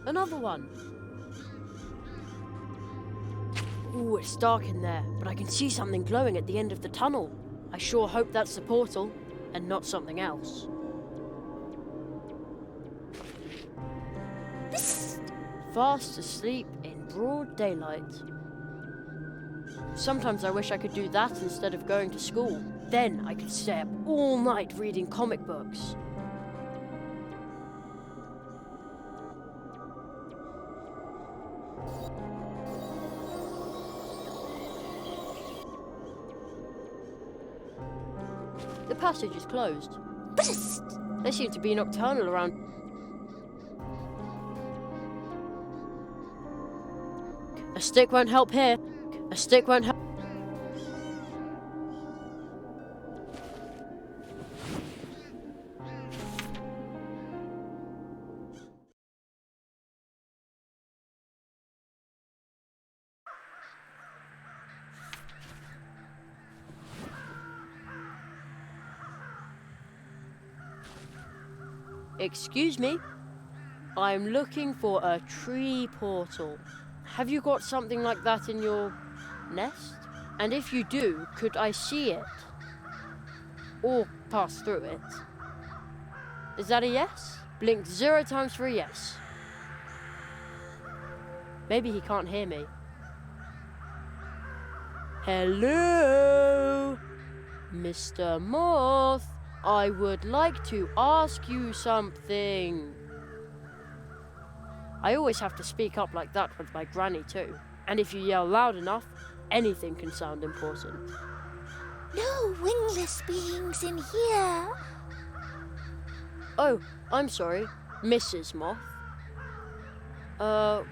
Another one. Ooh, it's dark in there, but I can see something glowing at the end of the tunnel. I sure hope that's the portal, and not something else. Fast asleep in broad daylight. Sometimes I wish I could do that instead of going to school. Then I could stay up all night reading comic books. The passage is closed. They seem to be nocturnal around. A stick won't help here. A stick won't help. Excuse me? I'm looking for a tree portal. Have you got something like that in your nest? And if you do, could I see it? Or pass through it? Is that a yes? Blink 0 times for a yes. Maybe he can't hear me. Hello? Mr. Moth, I would like to ask you something. I always have to speak up like that with my granny too. And if you yell loud enough, anything can sound important. No wingless beings in here. Oh, I'm sorry, Mrs. Moth.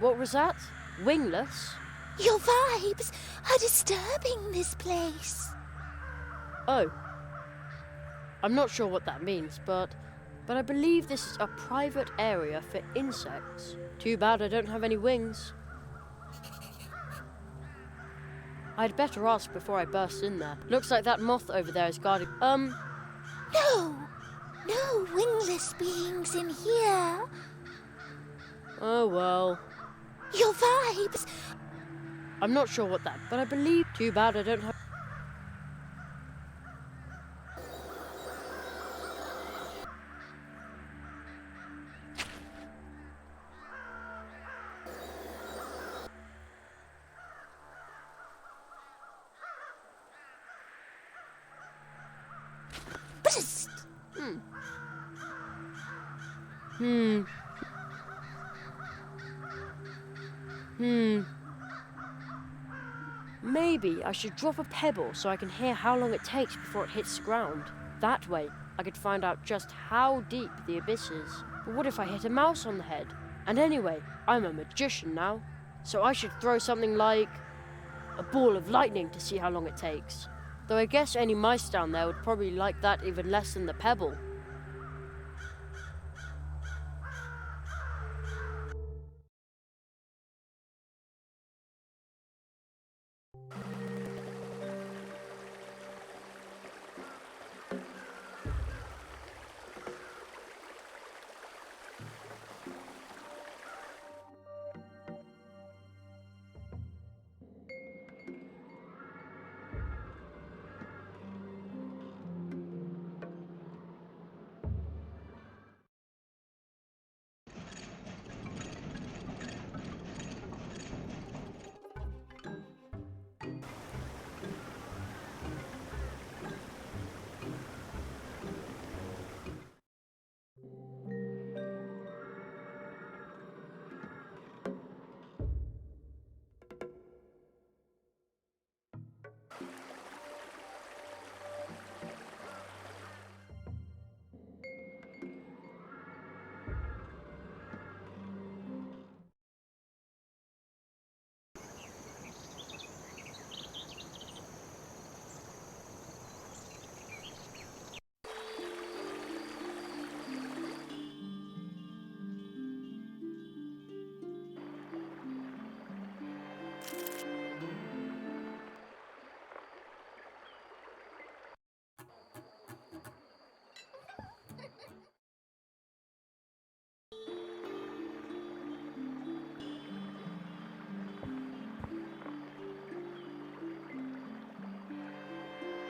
What was that? Wingless? Your vibes are disturbing this place. Oh. I'm not sure what that means, but I believe this is a private area for insects. Too bad I don't have any wings. I'd better ask before I burst in there. Looks like that moth over there is guarding. No wingless beings in here. Oh well. Your vibes. I'm not sure what that, but I believe. Too bad I don't have. Maybe I should drop a pebble so I can hear how long it takes before it hits the ground. That way, I could find out just how deep the abyss is. But what if I hit a mouse on the head? And anyway, I'm a magician now, so I should throw something like a ball of lightning to see how long it takes. Though I guess any mice down there would probably like that even less than the pebble.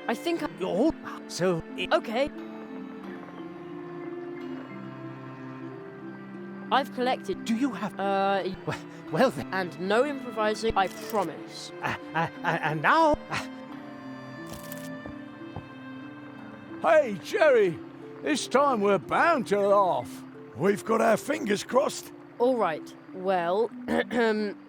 I think I... Oh, so... Okay. I've collected... Do you have... Well then... And no improvising, I promise. And now... Hey, Jerry! This time we're bound to laugh. We've got our fingers crossed. All right, well,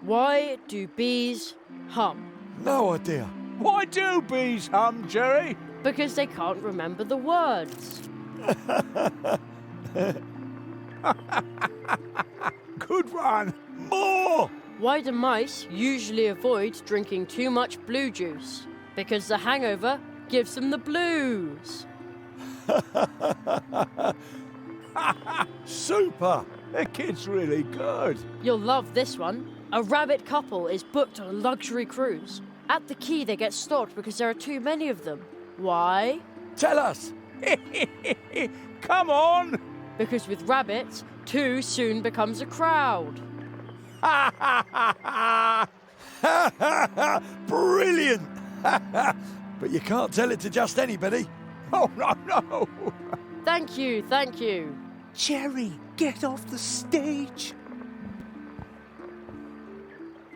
why do bees hum? No idea. Why do bees hum, Jerry? Because they can't remember the words. Good one. More! Why do mice usually avoid drinking too much blue juice? Because the hangover gives them the blues. Super! That kid's really good. You'll love this one. A rabbit couple is booked on a luxury cruise. At the quay, they get stopped because there are too many of them. Why? Tell us. Come on! Because with rabbits, two soon becomes a crowd. Brilliant! But you can't tell it to just anybody. Oh, no. Thank you, thank you. Jerry, get off the stage!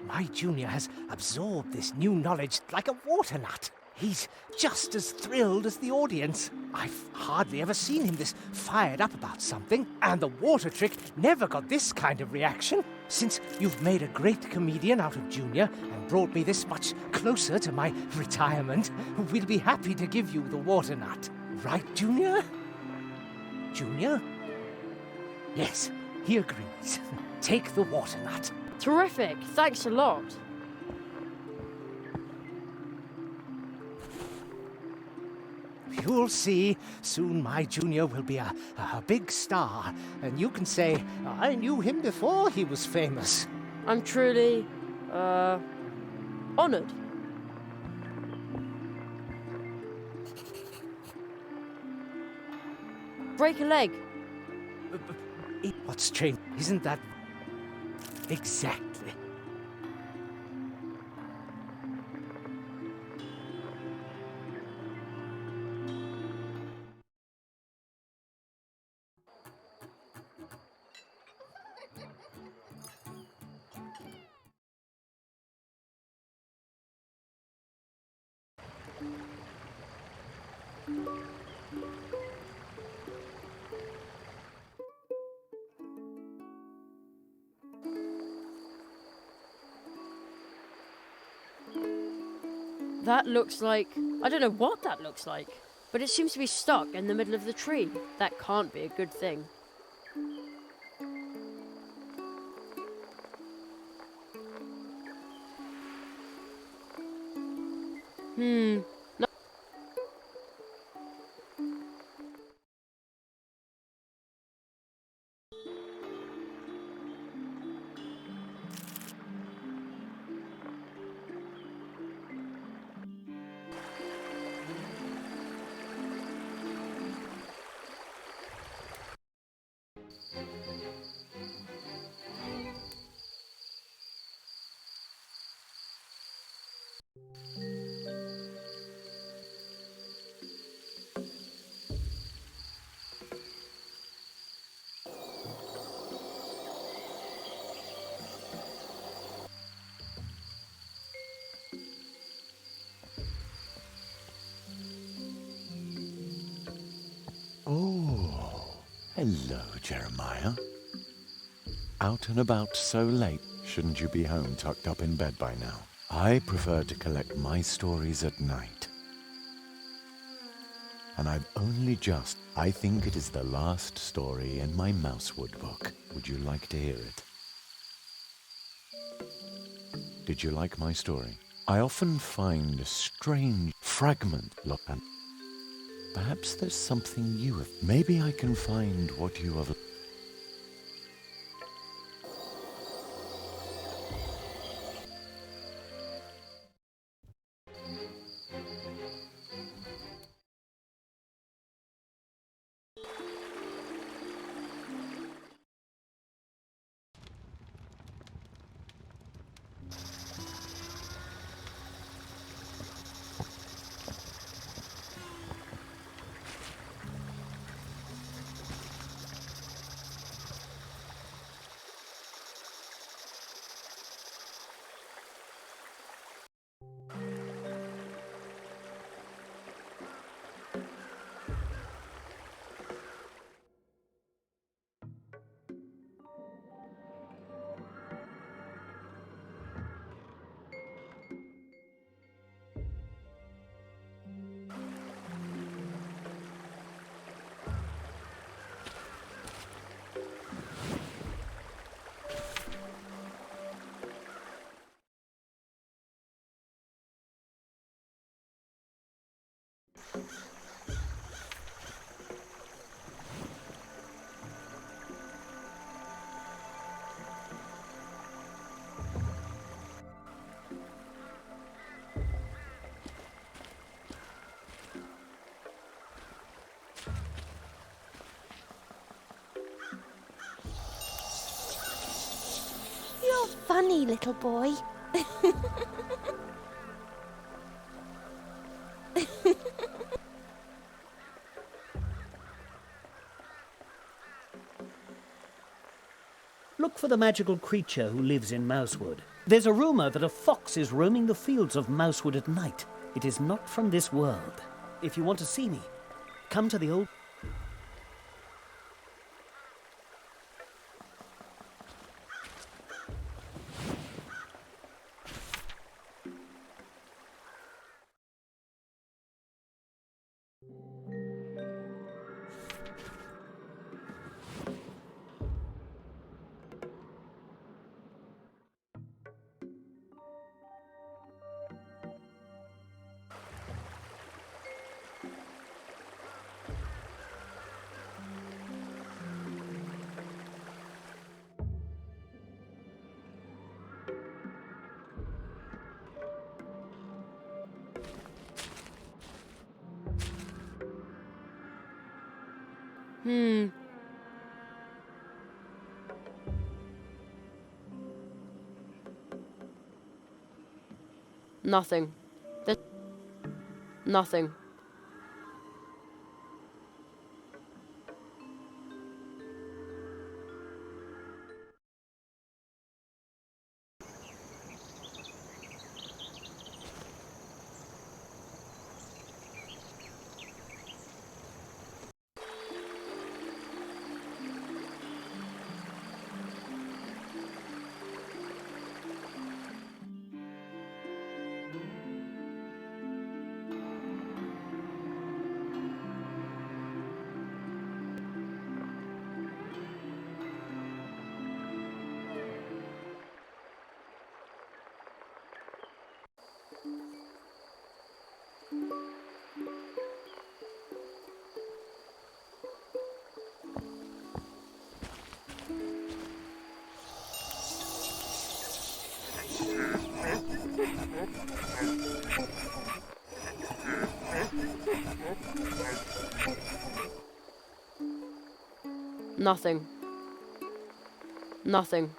My junior has absorbed this new knowledge like a water nut. He's just as thrilled as the audience. I've hardly ever seen him this fired up about something, and the water trick never got this kind of reaction. Since you've made a great comedian out of Junior and brought me this much closer to my retirement, we'll be happy to give you the water nut. Right, Junior? Junior? Yes, he agrees. Take the water nut. Terrific, thanks a lot. You'll see, soon my junior will be a big star, and you can say, I knew him before he was famous. I'm truly, honored. Break a leg. What's strange, isn't that... Exactly. That looks like... I don't know what that looks like, but it seems to be stuck in the middle of the tree. That can't be a good thing. No. Oh, hello, Jeremiah. Out and about so late. Shouldn't you be home tucked up in bed by now? I prefer to collect my stories at night. And I've only just... I think it is the last story in my Mousewood book. Would you like to hear it? Did you like my story? I often find a strange fragment look and perhaps there's something you have. Maybe I can find what you have. You're funny, little boy. Look for the magical creature who lives in Mousewood. There's a rumour that a fox is roaming the fields of Mousewood at night. It is not from this world. If you want to see me, come to the old... Nothing. Nothing. Nothing. Nothing.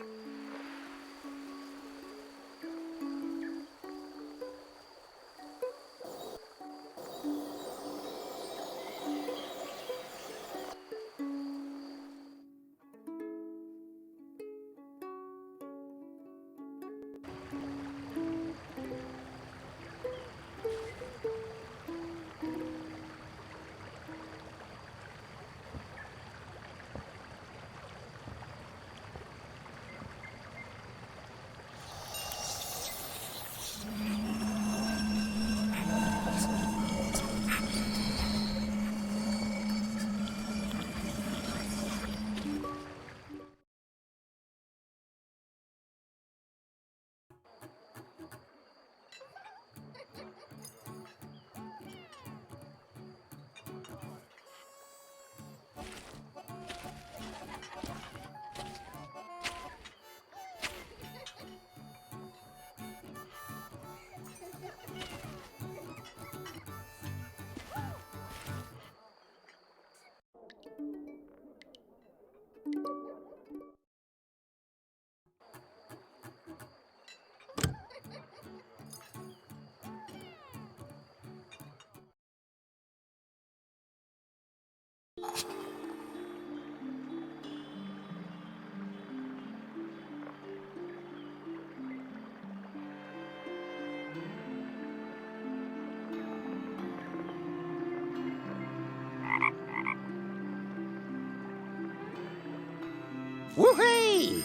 Woohoo!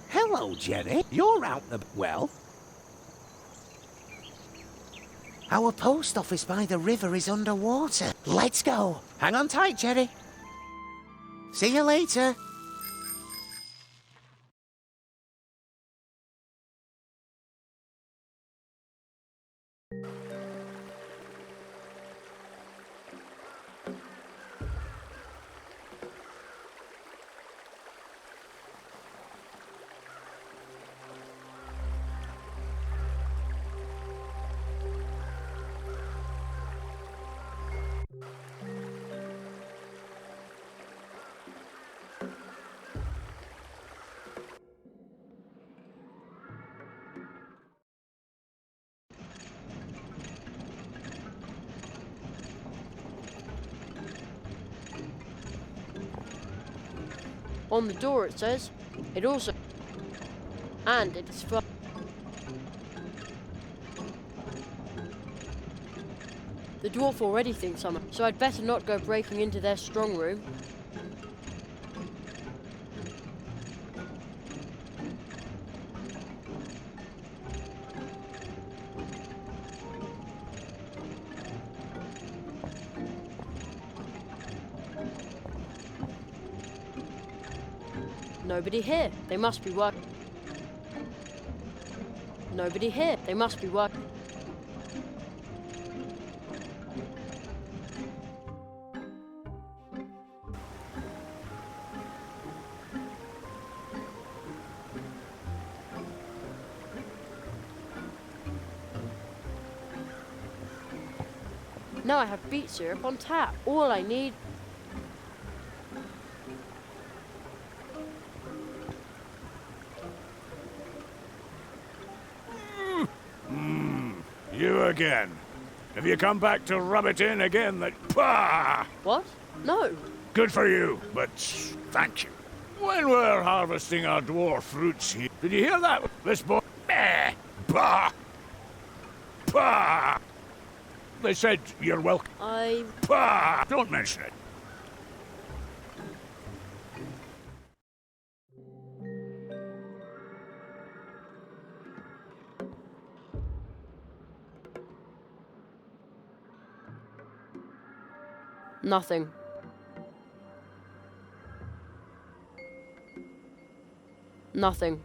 Hello, Jerry. You're out the... Well? Our post office by the river is underwater. Let's go. Hang on tight, Jerry. See you later. On the door it says, it also... And it is for... The dwarf already thinks I'm... So I'd better not go breaking into their strong room. Nobody here. They must be working. Nobody here. They must be working. Now I have beet syrup on tap. All I need... You again. Have you come back to rub it in again that... Pah! What? No. Good for you, but thank you. When we're harvesting our dwarf fruits here... Did you hear that? This boy... Meh! Pah! Pah! They said you're welcome. Pah! Don't mention it. Nothing. Nothing.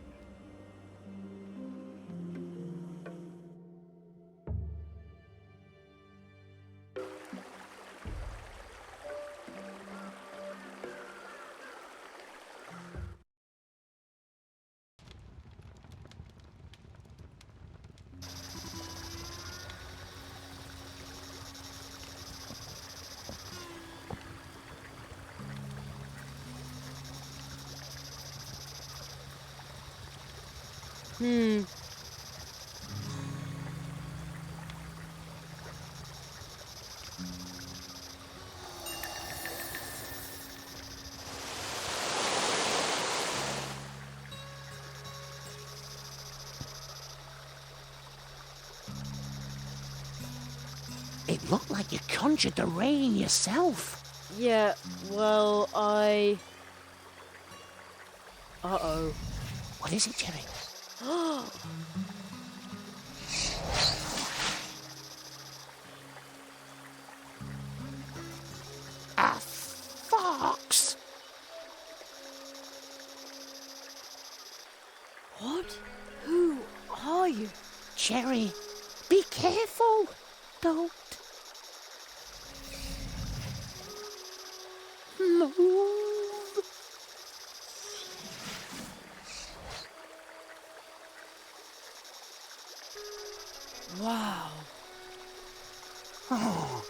It looked like you conjured the rain yourself. Yeah, well, Uh-oh. What is it, Jerry? A fox! What? Who are you? Jerry, be careful. Don't move. Wow. Oh,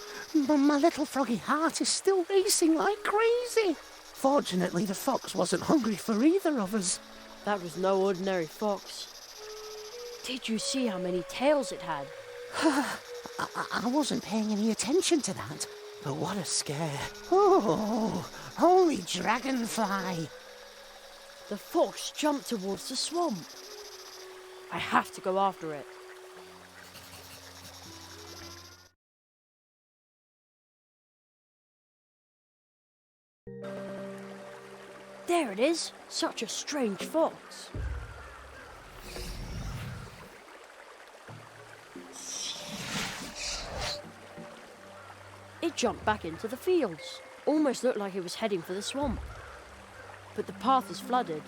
my little froggy heart is still racing like crazy. Fortunately, the fox wasn't hungry for either of us. That was no ordinary fox. Did you see how many tails it had? I wasn't paying any attention to that, but what a scare. Oh, holy dragonfly. The fox jumped towards the swamp. I have to go after it. There it is. Such a strange fox. It jumped back into the fields. Almost looked like it was heading for the swamp. But the path is flooded.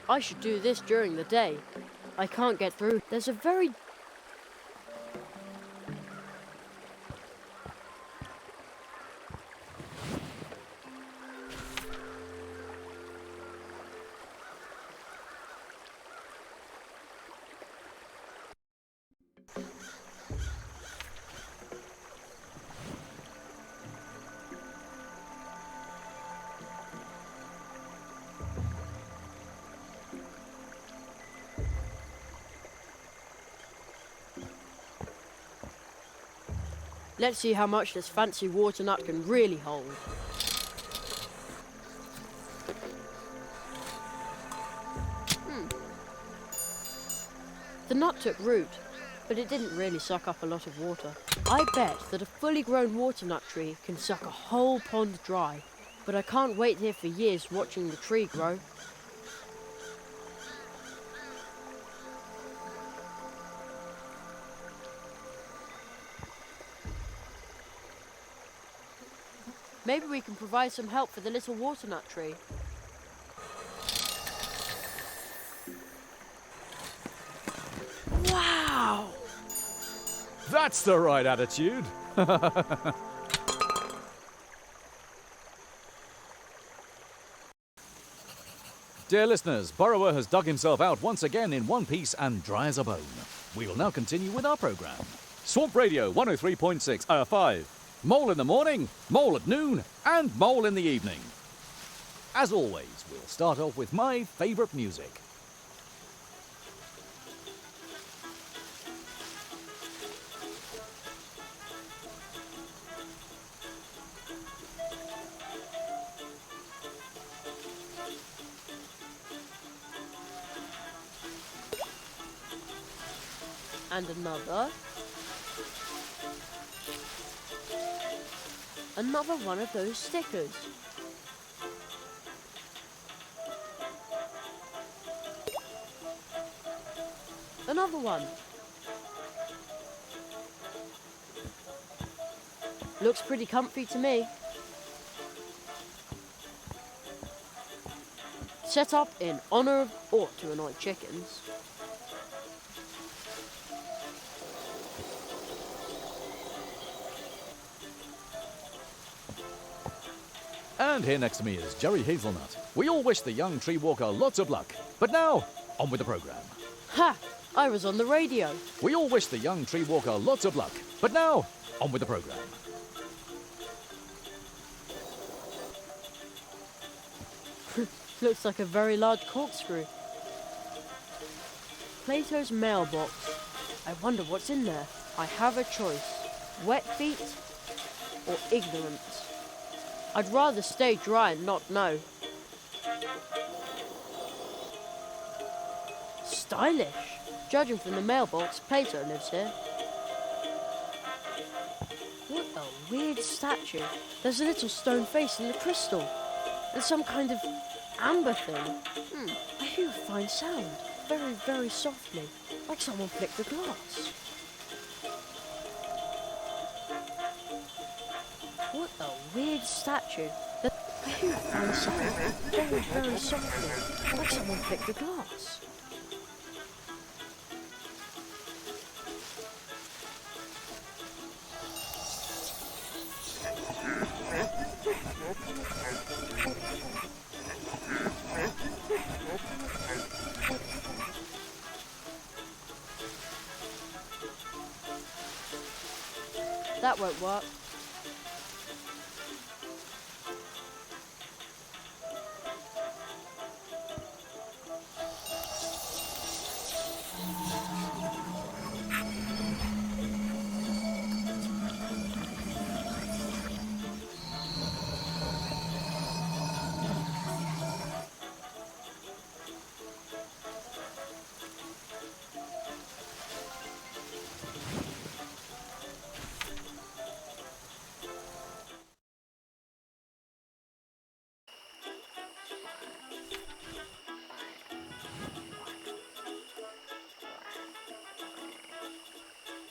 I should do this during the day. I can't get through. There's a very... Let's see how much this fancy water nut can really hold. The nut took root, but it didn't really suck up a lot of water. I bet that a fully grown water nut tree can suck a whole pond dry, but I can't wait here for years watching the tree grow. Maybe we can provide some help for the little water nut tree. Wow! That's the right attitude. Dear listeners, Burrower has dug himself out once again in one piece and dry as a bone. We will now continue with our programme. Swamp Radio 103.6, 5. Mole in the morning, mole at noon, and mole in the evening. As always, we'll start off with my favourite music. And another. Another one of those stickers. Another one. Looks pretty comfy to me. Set up in honour of ought to annoy chickens. And here next to me is Jerry Hazelnut. We all wish the young tree walker lots of luck. But now, on with the programme. Ha! I was on the radio. We all wish the young tree walker lots of luck. But now, on with the programme. Looks like a very large corkscrew. Plato's mailbox. I wonder what's in there. I have a choice. Wet feet or ignorance. I'd rather stay dry and not know. Stylish. Judging from the mailbox, Plato lives here. What a weird statue. There's a little stone face in the crystal. And some kind of amber thing. I hear a fine sound. Very, very softly. Like someone flicked the glass. What a weird statue. I hear a fine sound. Very, very softly. Like someone flicked the glass. That won't work.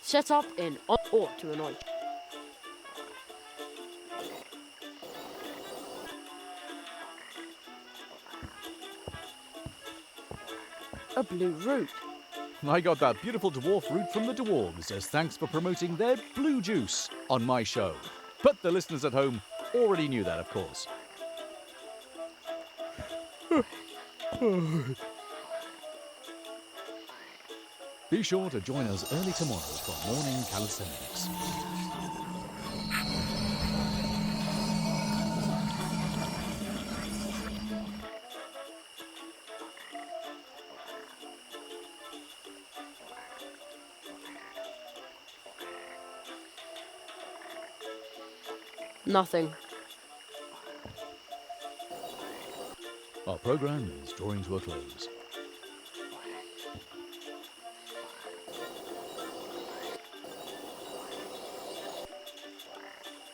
Set up in ought to annoy. A blue root. I got that beautiful dwarf root from the dwarves as thanks for promoting their blue juice on my show. But the listeners at home already knew that, of course. Be sure to join us early tomorrow for morning calisthenics. Nothing. Our program is drawing to a close.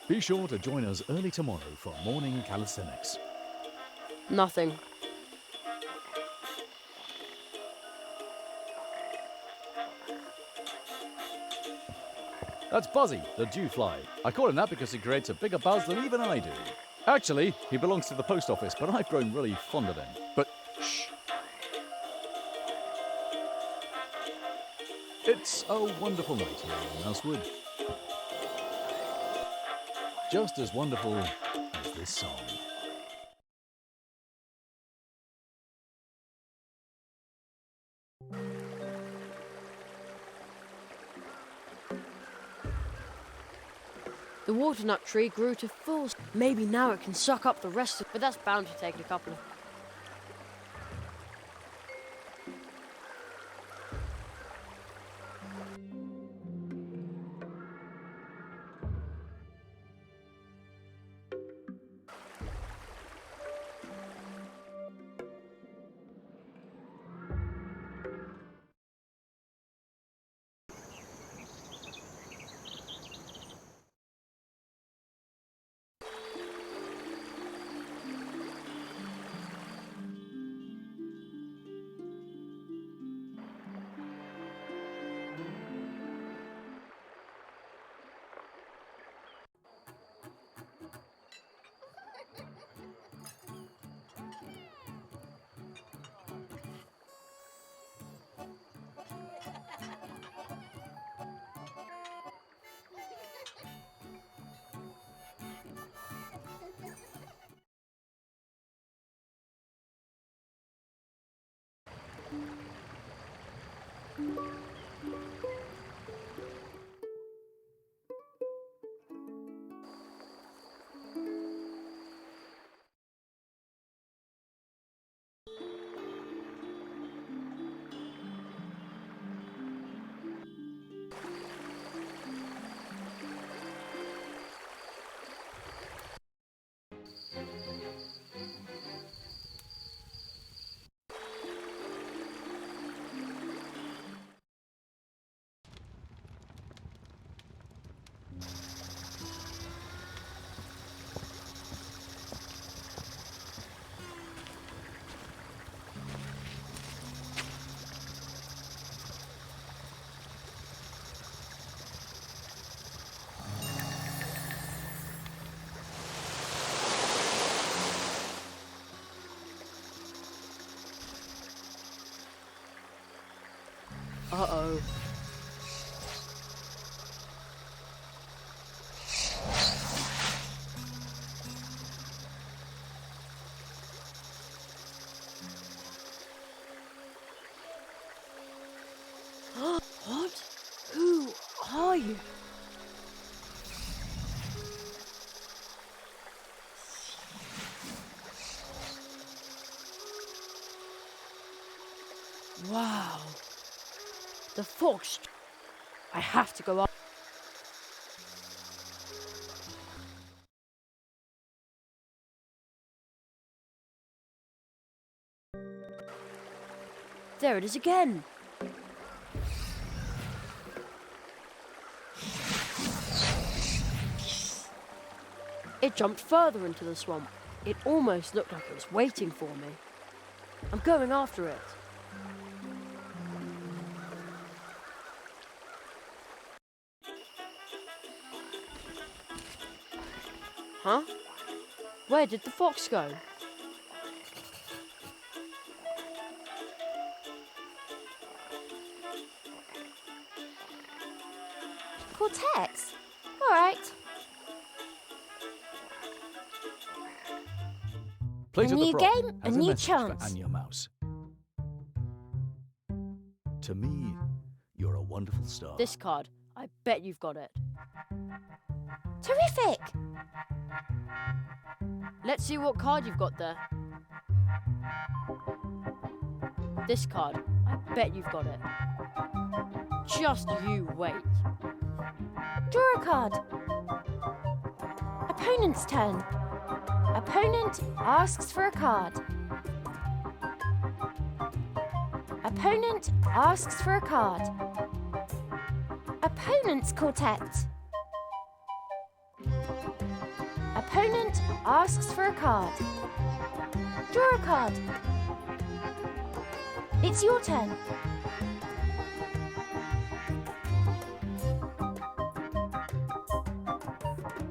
Be sure to join us early tomorrow for morning calisthenics. Nothing. That's Buzzy, the dewfly. I call him that because he creates a bigger buzz than even I do. Actually, he belongs to the post office, but I've grown really fond of him. But shh. It's a wonderful night here in Mousewood. Just as wonderful as this song. The waternut tree grew to full. Maybe now it can suck up the rest of, but that's bound to take a couple of. Uh-oh. What? Who are you? Wow. The fox. I have to go up. There it is again. It jumped further into the swamp. It almost looked like it was waiting for me. I'm going after it. Huh? Where did the fox go? Cortex? All right. Plate A of the new Frog game, has a new message chance. for Anya Mouse. To me, you're a wonderful star. This card. I bet you've got it. Terrific! Let's see what card you've got there. This card. I bet you've got it. Just you wait. Draw a card. A Opponent's turn. Opponent asks for a card. Opponent asks for a card. Opponent's quartet. Opponent asks for a card. Draw a card. It's your turn.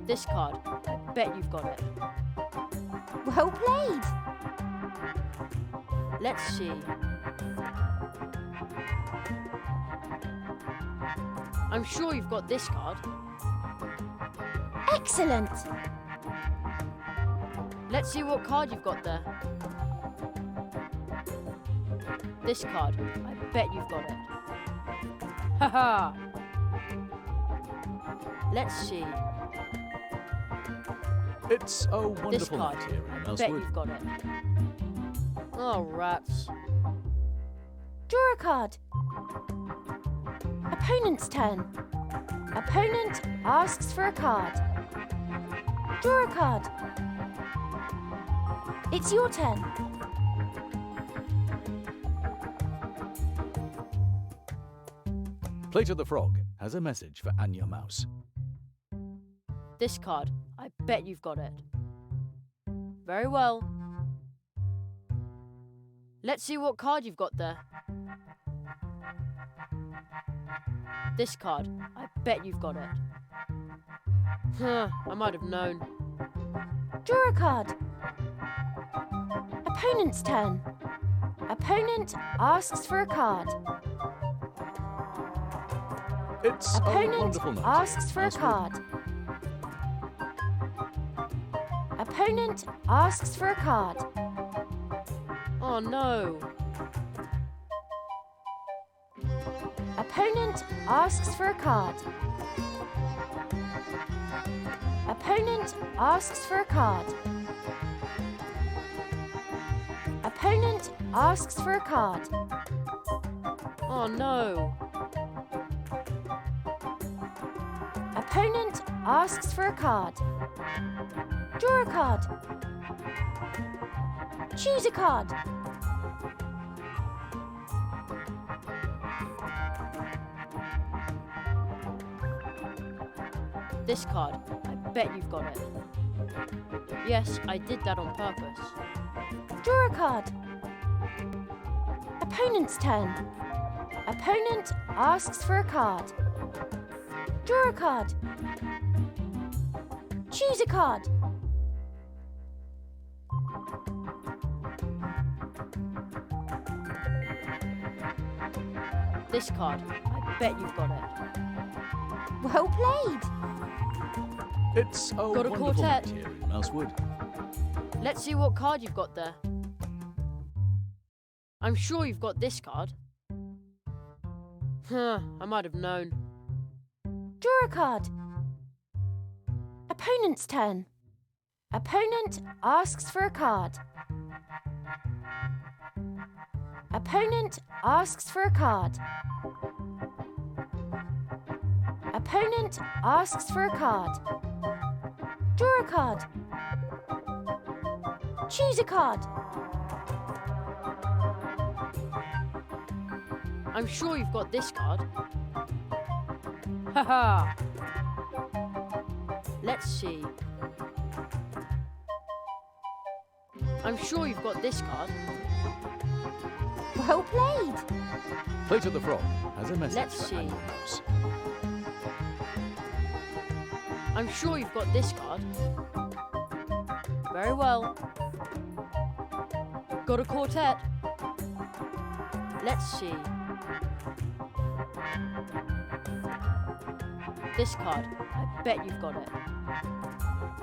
This card. I bet you've got it. Well played. Let's see. I'm sure you've got this card. Excellent. Let's see what card you've got there. This card. I bet you've got it. Haha! Let's see. It's a This wonderful card. night here in I bet Mousewood. you've got it. Oh, rats. Draw a card. Opponent's turn. Opponent asks for a card. Draw a card. It's your turn. Plato the Frog has a message for Anya Mouse. This card. I bet you've got it. Very well. Let's see what card you've got there. This card. I bet you've got it. Huh, I might have known. Draw a card. Opponent's turn. Opponent asks for a card. It's a Opponent wonderful night asks for a Mousewood. card. Opponent asks for a card. Oh no. Opponent asks for a card. Opponent asks for a card. Opponent asks for a card. Oh no. Opponent asks for a card. Draw a card. Choose a card. This card. I bet you've got it. Yes, I did that on purpose. Draw a card. Opponent's turn. Opponent asks for a card. Draw a card. Choose a card. This card. I bet you've got it. Well played. It's a Got a wonderful quartet. night here in Mousewood. Let's see what card you've got there. I'm sure you've got this card. Huh, I might have known. Draw a card. Opponent's turn. Opponent asks for a card. Opponent asks for a card. Opponent asks for a card. Draw a card. Choose a card. I'm sure you've got this card. Haha! Let's see. I'm sure you've got this card. Well played. Plato the Frog has a message Let's for see. Anya Mouse. I'm sure you've got this card. Very well. Got a quartet. Let's see. This card. I bet you've got it.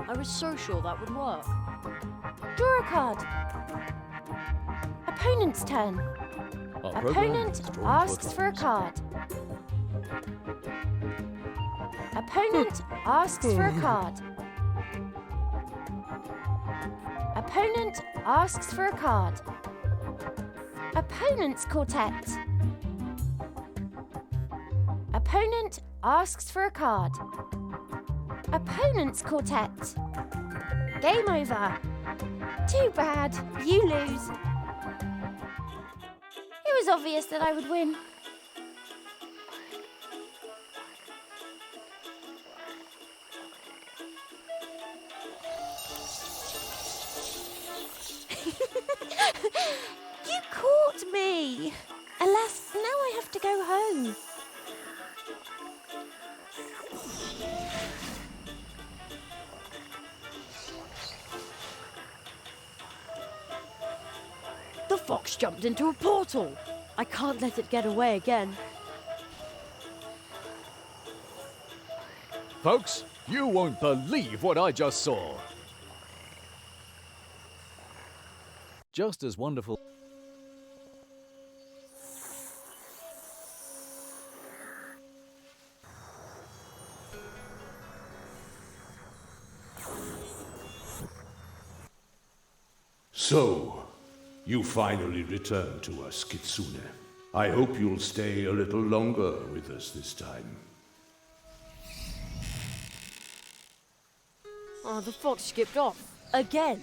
I was so sure that would work. Draw a card. Opponent's turn. Our program Opponent is drawing to a asks for a close. card. Opponent asks for a card. Opponent asks for a card. Opponent's quartet. Opponent asks for a card. opponent's quartet. Game over. Too bad. You lose. It was obvious that I would win. You caught me! Alas, now I have to go home. The fox jumped into a portal. I can't let it get away again. Folks, you won't believe what I just saw. Just as wonderful. So, you finally returned to us, Kitsune. I hope you'll stay a little longer with us this time. Oh, the fox skipped off. Again.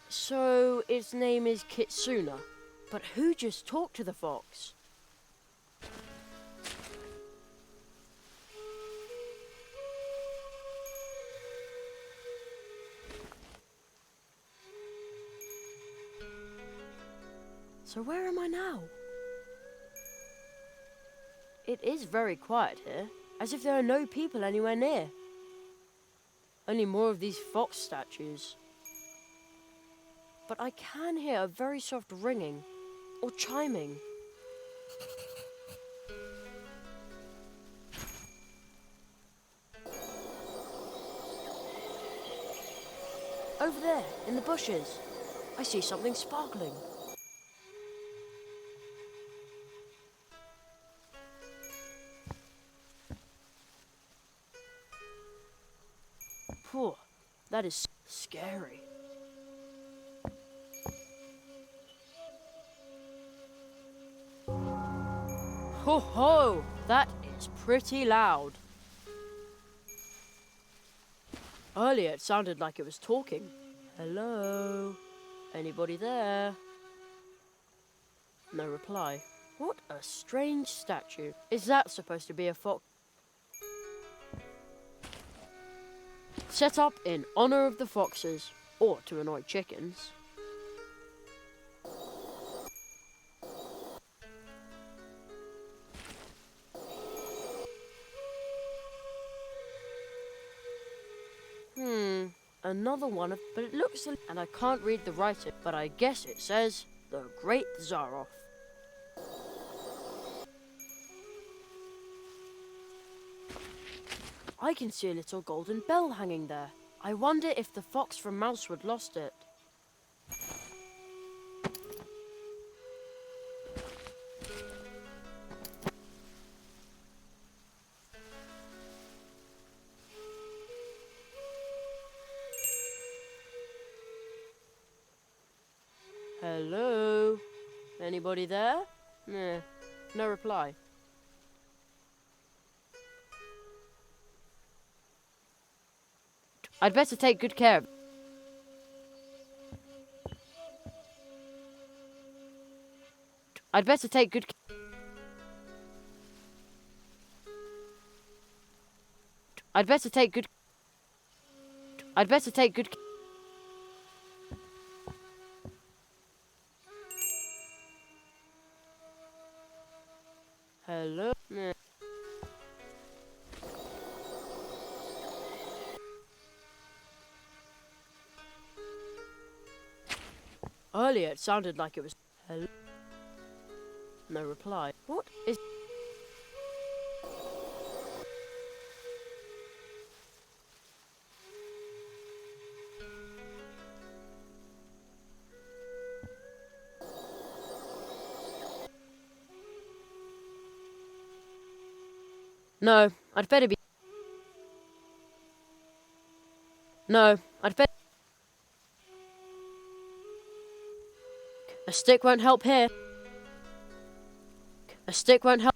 So, its name is Kitsuna. But who just talked to the fox? So where am I now? It is very quiet here, as if there are no people anywhere near. Only more of these fox statues. But I can hear a very soft ringing, or chiming. Over there, in the bushes, I see something sparkling. Phew, that is scary. Ho ho! That is pretty loud. Earlier it sounded like it was talking. Hello? Anybody there? No reply. What a strange statue. Is that supposed to be a fox? Set up in honor of the foxes, or to annoy chickens. Another one of, but it looks, and I can't read the writing, but I guess it says, the Great Zaroff. I can see a little golden bell hanging there. I wonder if the fox from Mousewood lost it. Hello? Anybody there? Nah, no reply. I'd better take good care of it. I'd better take good care. I'd better take good. I'd better take good. Hello? Nah. Earlier it sounded like it was hello. No reply. What is... No, I'd better be... No, I'd better... A stick won't help here. A stick won't help.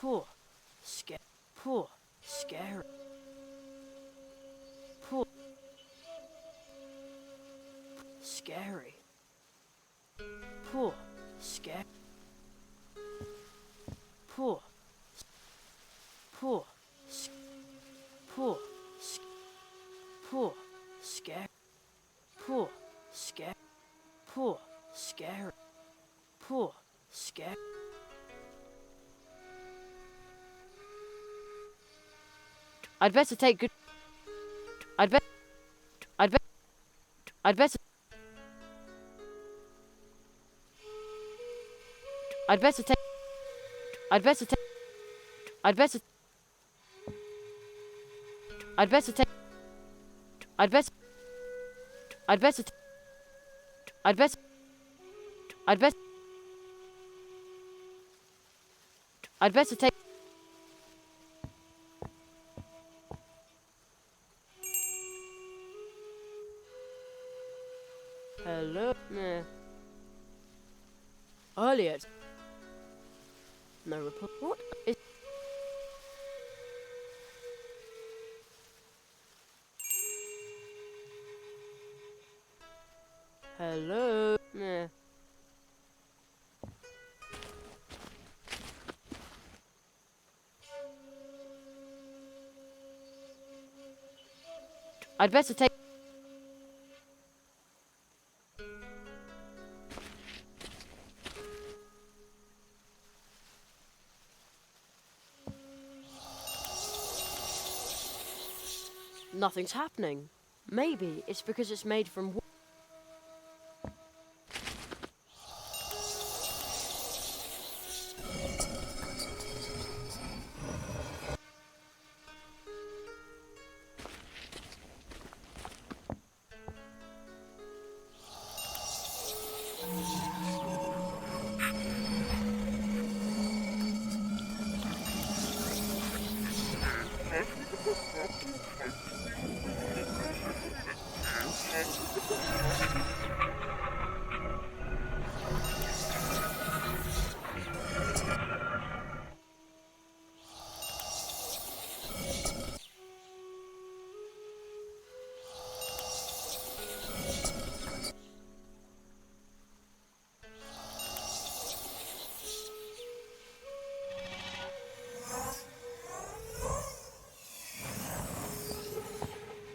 Poor, scary, poor, scary, poor, scary, poor, scary, poor, poor, poor, poor, scary, poor, scary, poor, scary, poor, scary. I'd better take good. I'd better. I'd better. I'd better. I'd better take. I'd better take. I'd better. I'd better take. I'd better. I'd better. I'd better. I'd better. I'd better take. Hello? Nah. Elliot. No reply. What is... Hello? Nah. I'd better take... Nothing's happening. Maybe it's because it's made from...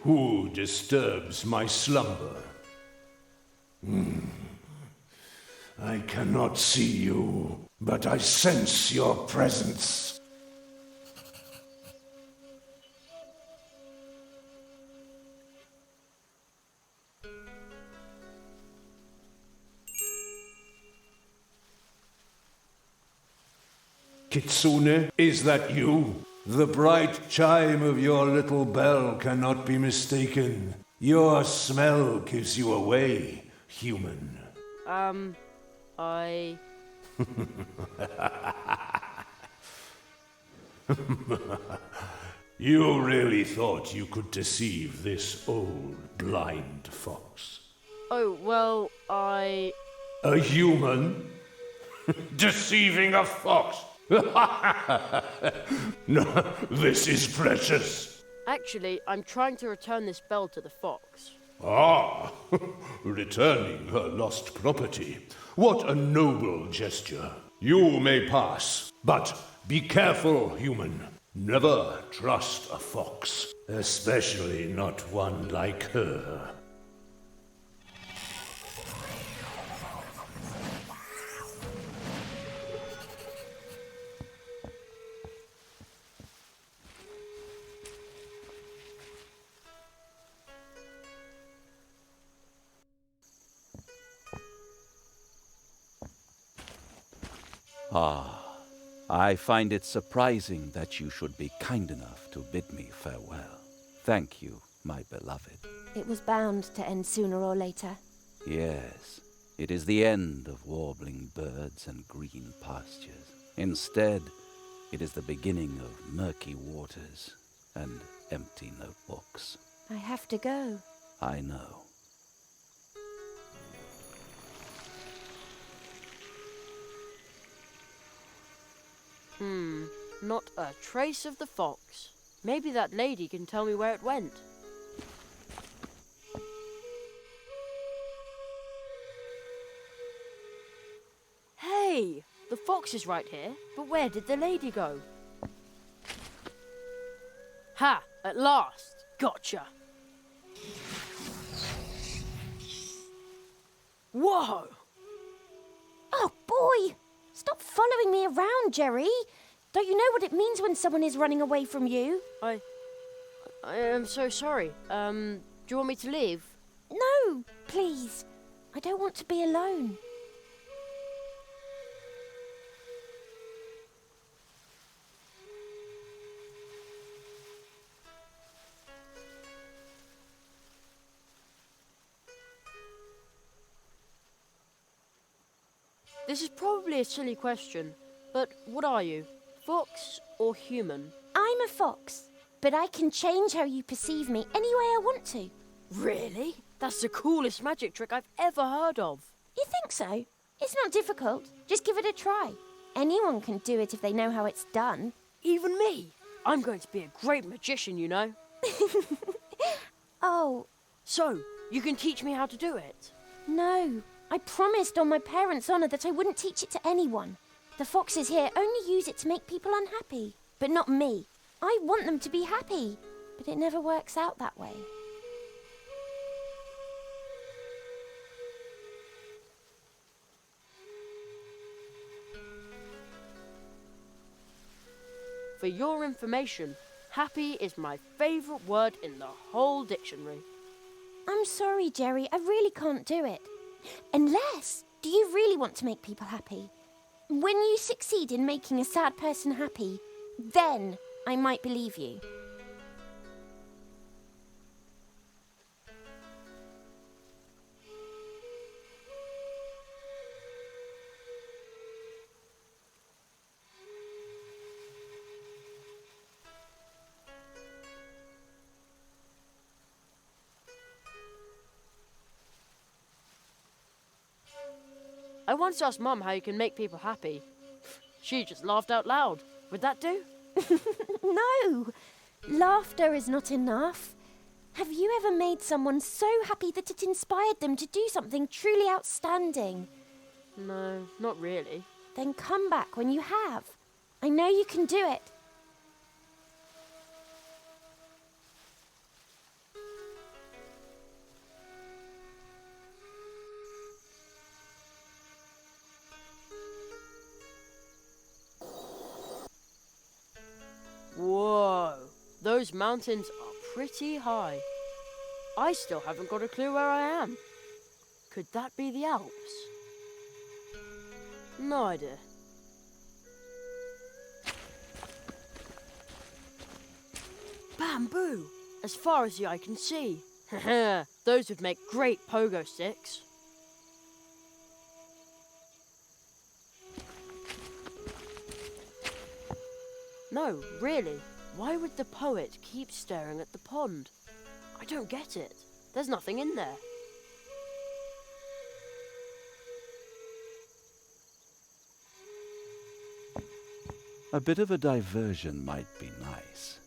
Who disturbs my slumber? I cannot see you, but I sense your presence. Kitsune, is that you? The bright chime of your little bell cannot be mistaken. Your smell gives you away, human. I... You really thought you could deceive this old blind fox? Oh, well, I... A human? Deceiving a fox? No, this is precious. Actually, I'm trying to return this bell to the fox. Ah, returning her lost property. What a noble gesture. You may pass, but be careful, human. Never trust a fox, especially not one like her. Ah, I find it surprising that you should be kind enough to bid me farewell. Thank you, my beloved. It was bound to end sooner or later. Yes, it is the end of warbling birds and green pastures. Instead, it is the beginning of murky waters and empty notebooks. I have to go. I know. Not a trace of the fox. Maybe that lady can tell me where it went. Hey, the fox is right here, but where did the lady go? Ha! At last! Gotcha! Whoa! Oh, boy! Stop following me around, Jerry. Don't you know what it means when someone is running away from you? I am so sorry. Do you want me to leave? No, please. I don't want to be alone. This is probably a silly question, but what are you? Fox or human? I'm a fox, but I can change how you perceive me any way I want to. Really? That's the coolest magic trick I've ever heard of. You think so? It's not difficult. Just give it a try. Anyone can do it if they know how it's done. Even me? I'm going to be a great magician, you know. Oh. So, you can teach me how to do it? No. I promised on my parents' honour that I wouldn't teach it to anyone. The foxes here only use it to make people unhappy. But not me. I want them to be happy. But it never works out that way. For your information, happy is my favourite word in the whole dictionary. I'm sorry, Jerry. I really can't do it. Unless, do you really want to make people happy? When you succeed in making a sad person happy, then I might believe you. I once asked Mum how you can make people happy. She just laughed out loud. Would that do? No! Laughter is not enough. Have you ever made someone so happy that it inspired them to do something truly outstanding? No, not really. Then come back when you have. I know you can do it. Whoa, those mountains are pretty high. I still haven't got a clue where I am. Could that be the Alps? No idea. Bamboo, as far as the eye can see. Those would make great pogo sticks. No, really, why would the poet keep staring at the pond? I don't get it. There's nothing in there. A bit of a diversion might be nice.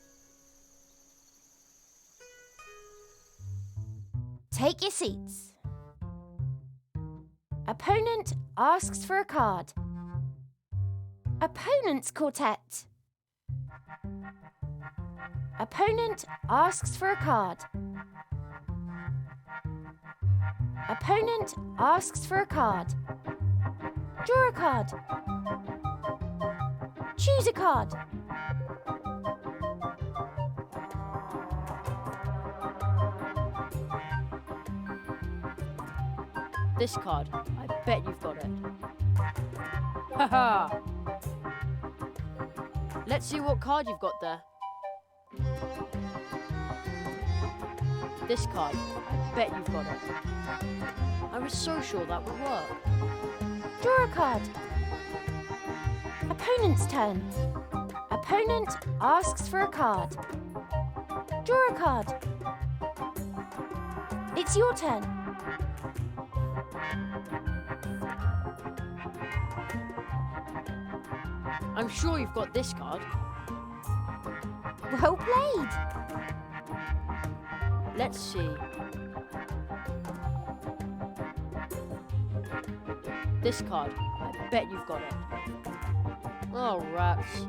Take your seats. Opponent asks for a card. Opponent's quartet. Opponent asks for a card. Opponent asks for a card. Draw a card. Choose a card. This card, I bet you've got it. Haha! Let's see what card you've got there. This card, I bet you've got it. I was so sure that would work. Draw a card. Opponent's turn. Opponent asks for a card. Draw a card. It's your turn. I'm sure you've got this card. Well played. Let's see. This card. I bet you've got it. Oh, rats.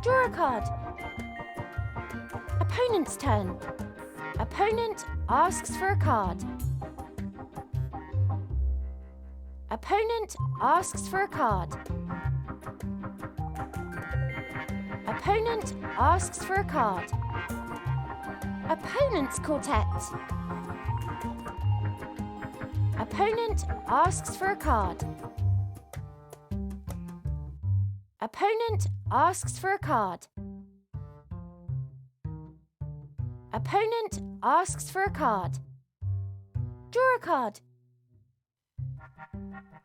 Draw a card. Opponent's turn. Opponent asks for a card. Opponent asks for a card. Opponent asks for a card. Opponent's quartet. Opponent asks for a card. Opponent asks for a card. Opponent asks for a card. Draw a card.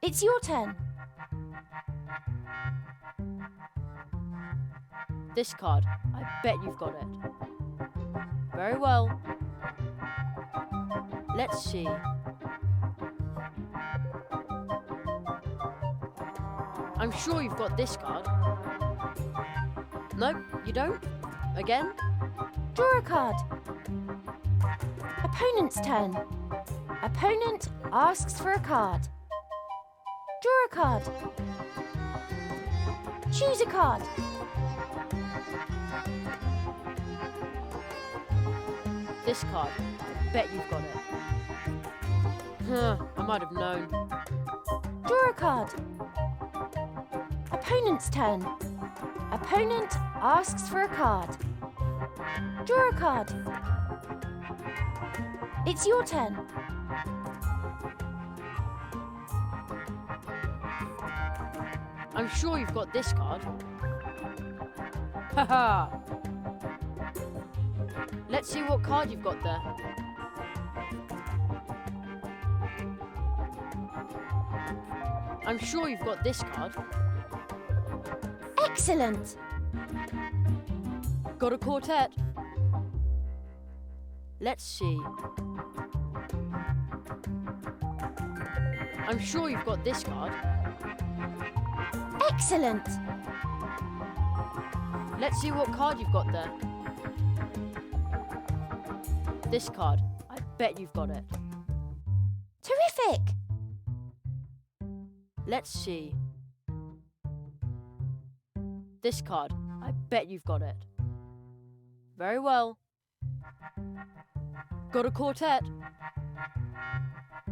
It's your turn. This card. I bet you've got it. Very well. Let's see. I'm sure you've got this card. Nope, you don't? Again? Draw a card. Opponent's turn. Opponent asks for a card. Draw a card. Choose a card. This card. I bet you've got it. I might have known. Draw a card. Opponent's turn. Opponent asks for a card. Draw a card. It's your turn. I'm sure you've got this card. Haha! Let's see what card you've got there. I'm sure you've got this card. Excellent! Got a quartet. Let's see. I'm sure you've got this card. Excellent! Let's see what card you've got there. This card. I bet you've got it. Terrific! Let's see. This card. I bet you've got it. Very well. Got a quartet.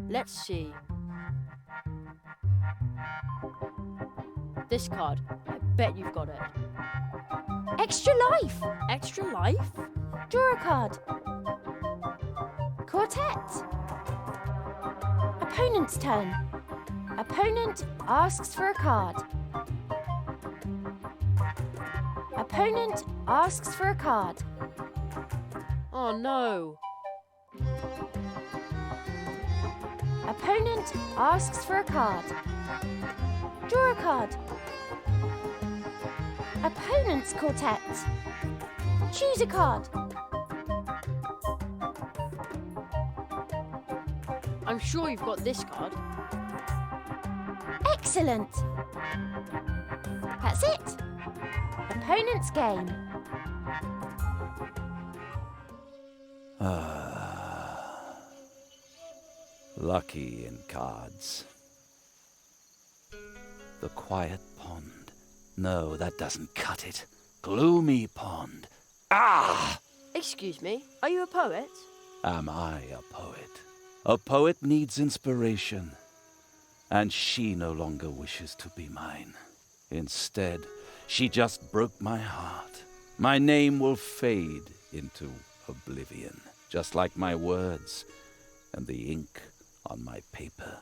Let's see. This card. I bet you've got it. Extra life! Extra life? Draw a card. Quartet. Opponent's turn. Opponent asks for a card. Opponent asks for a card. Oh no. Opponent asks for a card. Draw a card. Opponent's quartet. Choose a card. I'm sure you've got this card. Excellent. That's it. Opponent's game. Lucky in cards. The quiet pond. No, that doesn't cut it. Gloomy pond. Ah! Excuse me, are you a poet? Am I a poet? A poet needs inspiration, and she no longer wishes to be mine. Instead, she just broke my heart. My name will fade into oblivion, just like my words and the ink on my paper.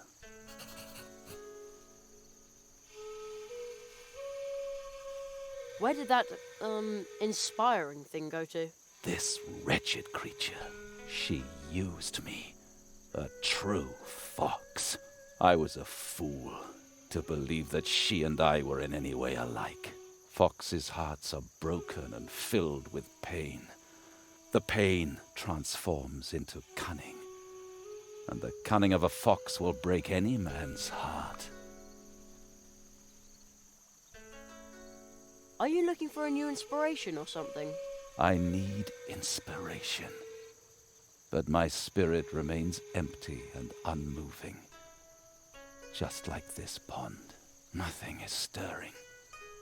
Where did that, inspiring thing go to? This wretched creature, she used me. A true fox. I was a fool to believe that she and I were in any way alike. Foxes' hearts are broken and filled with pain. The pain transforms into cunning, and the cunning of a fox will break any man's heart. Are you looking for a new inspiration or something? I need inspiration. But my spirit remains empty and unmoving. Just like this pond, nothing is stirring.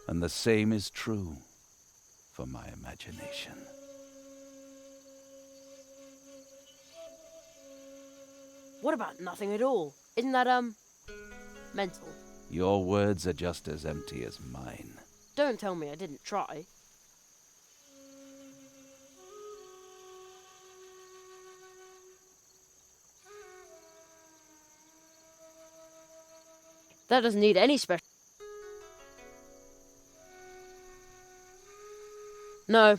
And the same is true for my imagination. What about nothing at all? Isn't that, mental? Your words are just as empty as mine. Don't tell me I didn't try. That doesn't need any special... No.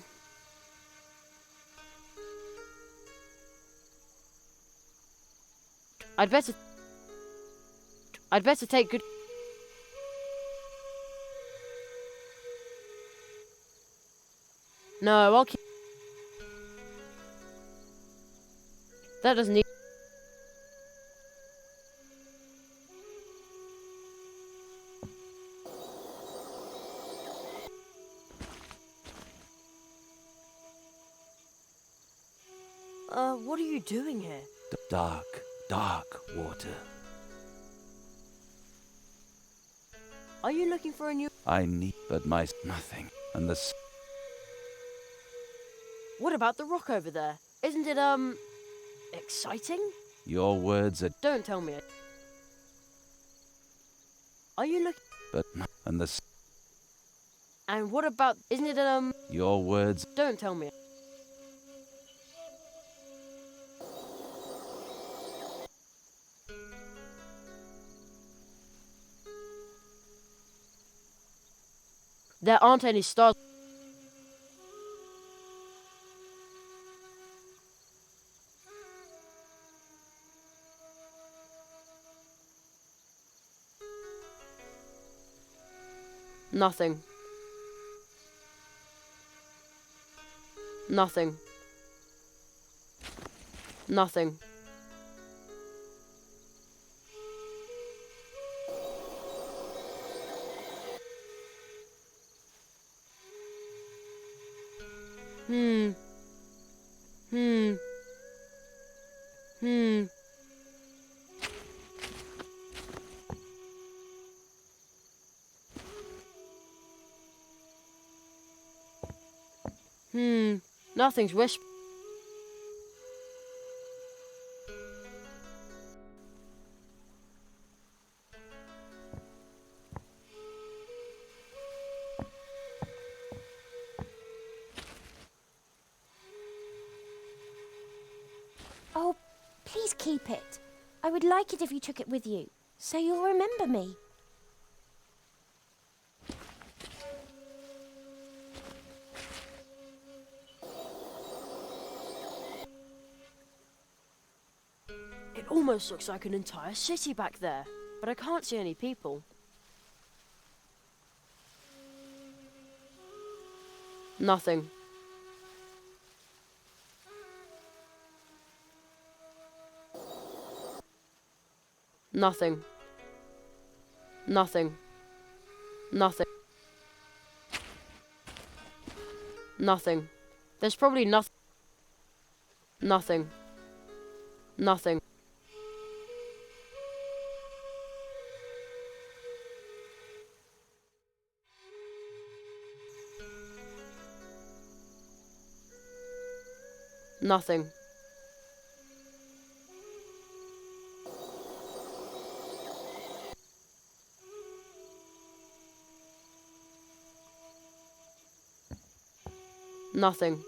I'd better take good... No, I'll keep... That doesn't need... what are you doing here? Dark, dark water. Are you looking for a new... I need but my nothing. And the... What about the rock over there? Isn't it, exciting? Your words are... Don't tell me it. Are you looking... But... And the... And what about... Isn't it, Your words... Don't tell me. There aren't any stars. Nothing. Nothing. Nothing. Hmm. Hmm. Hmm. Hmm. Nothing's whispering. Oh, please keep it. I would like it if you took it with you, so you'll remember me. It almost looks like an entire city back there, but I can't see any people. Nothing. Nothing. Nothing. Nothing. Nothing. There's probably nothing. Nothing. Nothing. Nothing. Nothing.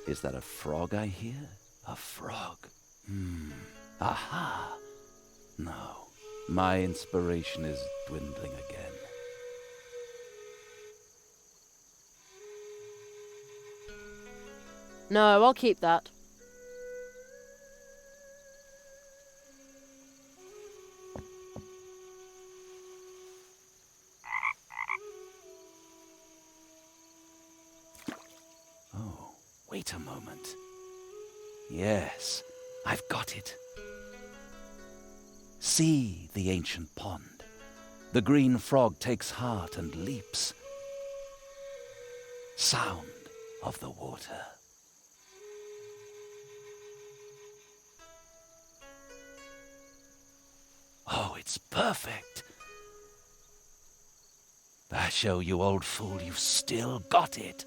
Is that a frog I hear? A frog. Aha! No, my inspiration is dwindling again. No, I'll keep that. Oh, wait a moment. Yes, I've got it. See the ancient pond. The green frog takes heart and leaps. Sound of the water. Oh, it's perfect. Basho, you old fool, you've still got it.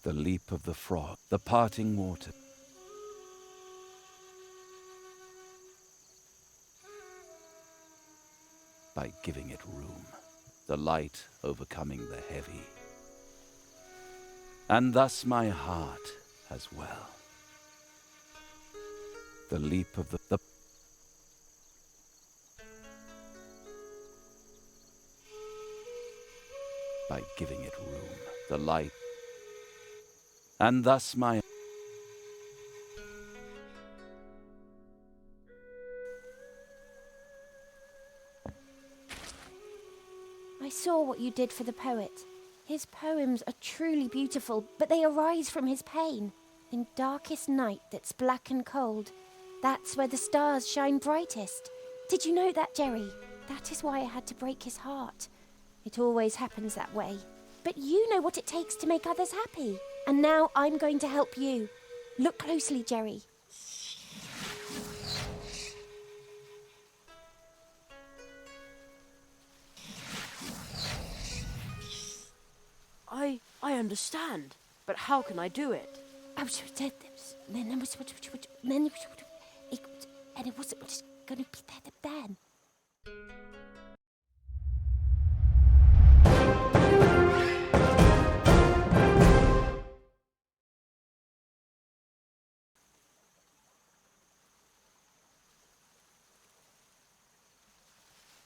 The leap of the frog, the parting water. By giving it room, the light overcoming the heavy. And thus my heart as well. The leap of the by giving it room, the light. And thus my I saw what you did for the poet. His poems are truly beautiful, but they arise from his pain. In darkest night that's black and cold, that's where the stars shine brightest. Did you know that, Jerry? That is why I had to break his heart. It always happens that way. But you know what it takes to make others happy. And now I'm going to help you. Look closely, Jerry. I understand, but how can I do it? And it wasn't just going to be that then.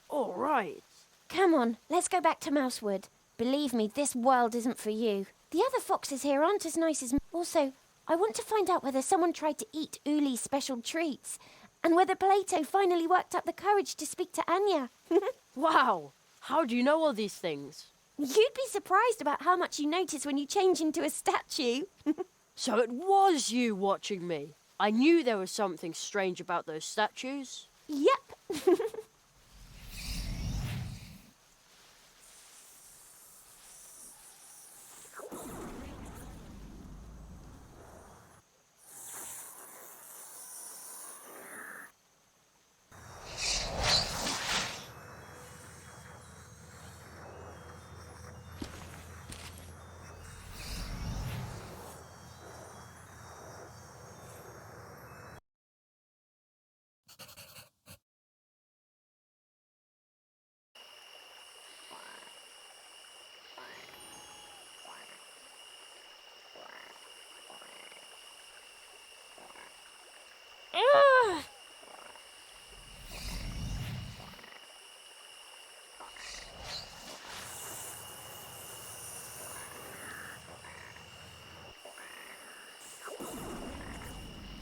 All right. Come on, let's go back to Mousewood. Believe me, this world isn't for you. The other foxes here aren't as nice as me. Also, I want to find out whether someone tried to eat Uli's special treats, and whether Plato finally worked up the courage to speak to Anya. Wow! How do you know all these things? You'd be surprised about how much you notice when you change into a statue. So it was you watching me. I knew there was something strange about those statues. Yep.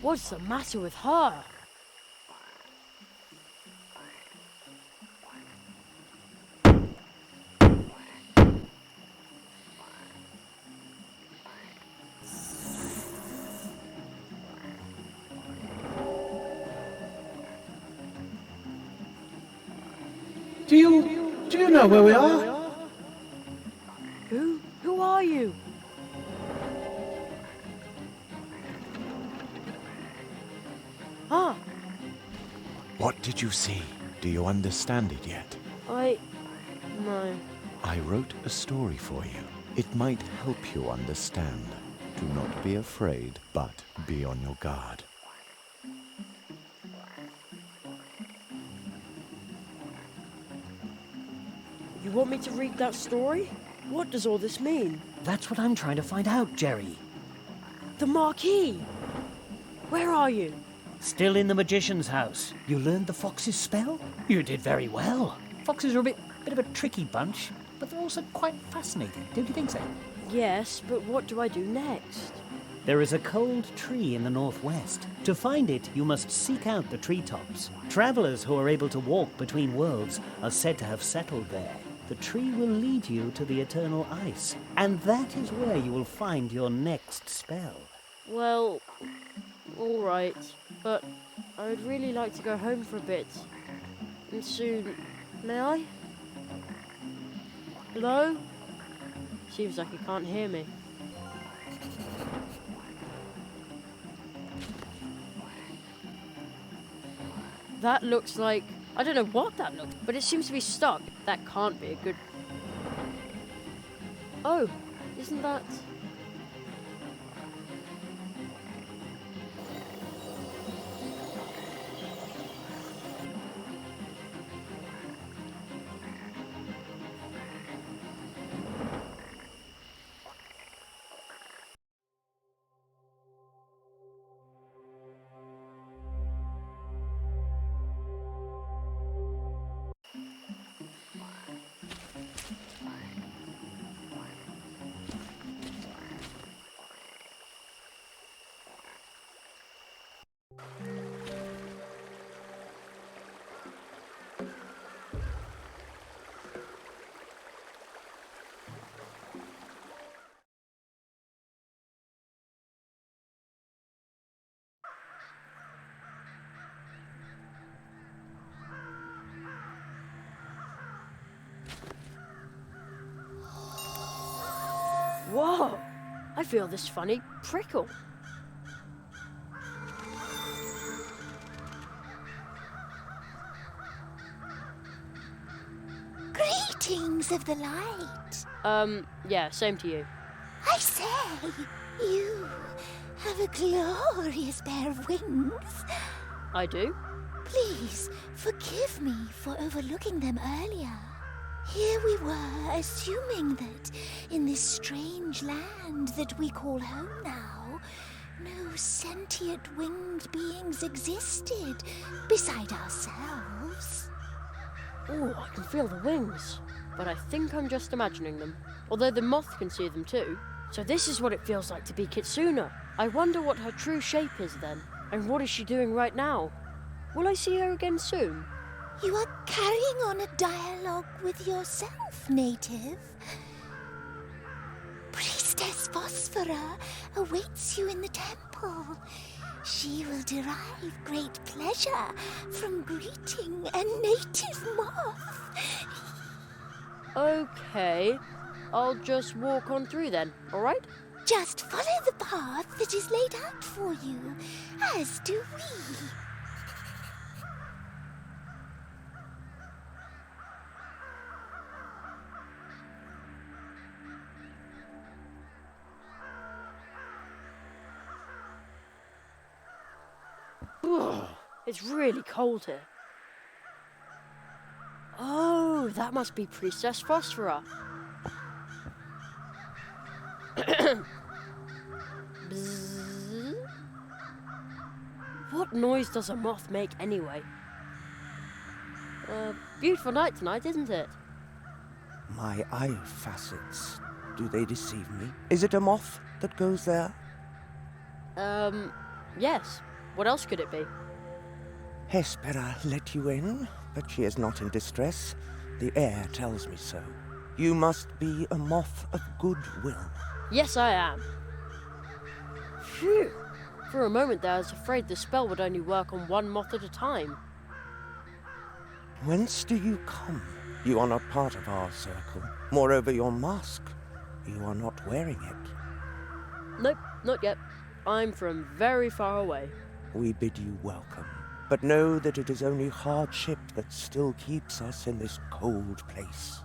What's the matter with her? Do you know where we are? Who are you? Ah, What did you see? Do you understand it yet? No. I wrote a story for you. It might help you understand. Do not be afraid, but be on your guard. You want me to read that story? What does all this mean? That's what I'm trying to find out, Jerry. The marquee! Where are you? Still in the magician's house. You learned the fox's spell? You did very well. Foxes are a bit of a tricky bunch, but they're also quite fascinating. Don't you think so? Yes, but what do I do next? There is a cold tree in the northwest. To find it, you must seek out the treetops. Travelers who are able to walk between worlds are said to have settled there. The tree will lead you to the eternal ice, and that is where you will find your next spell. Well, all right, but I would really like to go home for a bit. And soon. May I? Hello? Seems like he can't hear me. That looks like... I don't know what that looks, but it seems to be stuck. That can't be a good... Oh, isn't that... Whoa! I feel this funny prickle. Greetings of the light. Yeah, same to you. I say, you have a glorious pair of wings. I do? Please forgive me for overlooking them earlier. Here we were, assuming that in this strange land that we call home now, no sentient winged beings existed beside ourselves. Oh, I can feel the wings. But I think I'm just imagining them. Although the moth can see them too. So this is what it feels like to be Kitsuna. I wonder what her true shape is then. And what is she doing right now? Will I see her again soon? You are carrying on a dialogue with yourself, native. Priestess Phosphora awaits you in the temple. She will derive great pleasure from greeting a native moth. Okay, I'll just walk on through then, alright? Just follow the path that is laid out for you, as do we. It's really cold here. Oh, that must be Priestess Phosphora. Bzzz. What noise does a moth make anyway? Beautiful night tonight, isn't it? My eye facets, do they deceive me? Is it a moth that goes there? Yes. What else could it be? Hespera let you in, but she is not in distress. The air tells me so. You must be a moth of goodwill. Yes, I am. Phew. For a moment there, I was afraid the spell would only work on one moth at a time. Whence do you come? You are not part of our circle. Moreover, your mask. You are not wearing it. Nope, not yet. I'm from very far away. We bid you welcome, but know that it is only hardship that still keeps us in this cold place.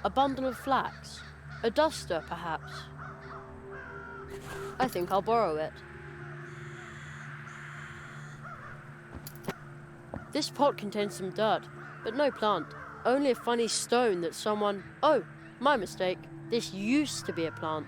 A bundle of flax. A duster, perhaps. I think I'll borrow it. This pot contains some dirt, but no plant. Only a funny stone that someone... Oh, my mistake. This used to be a plant.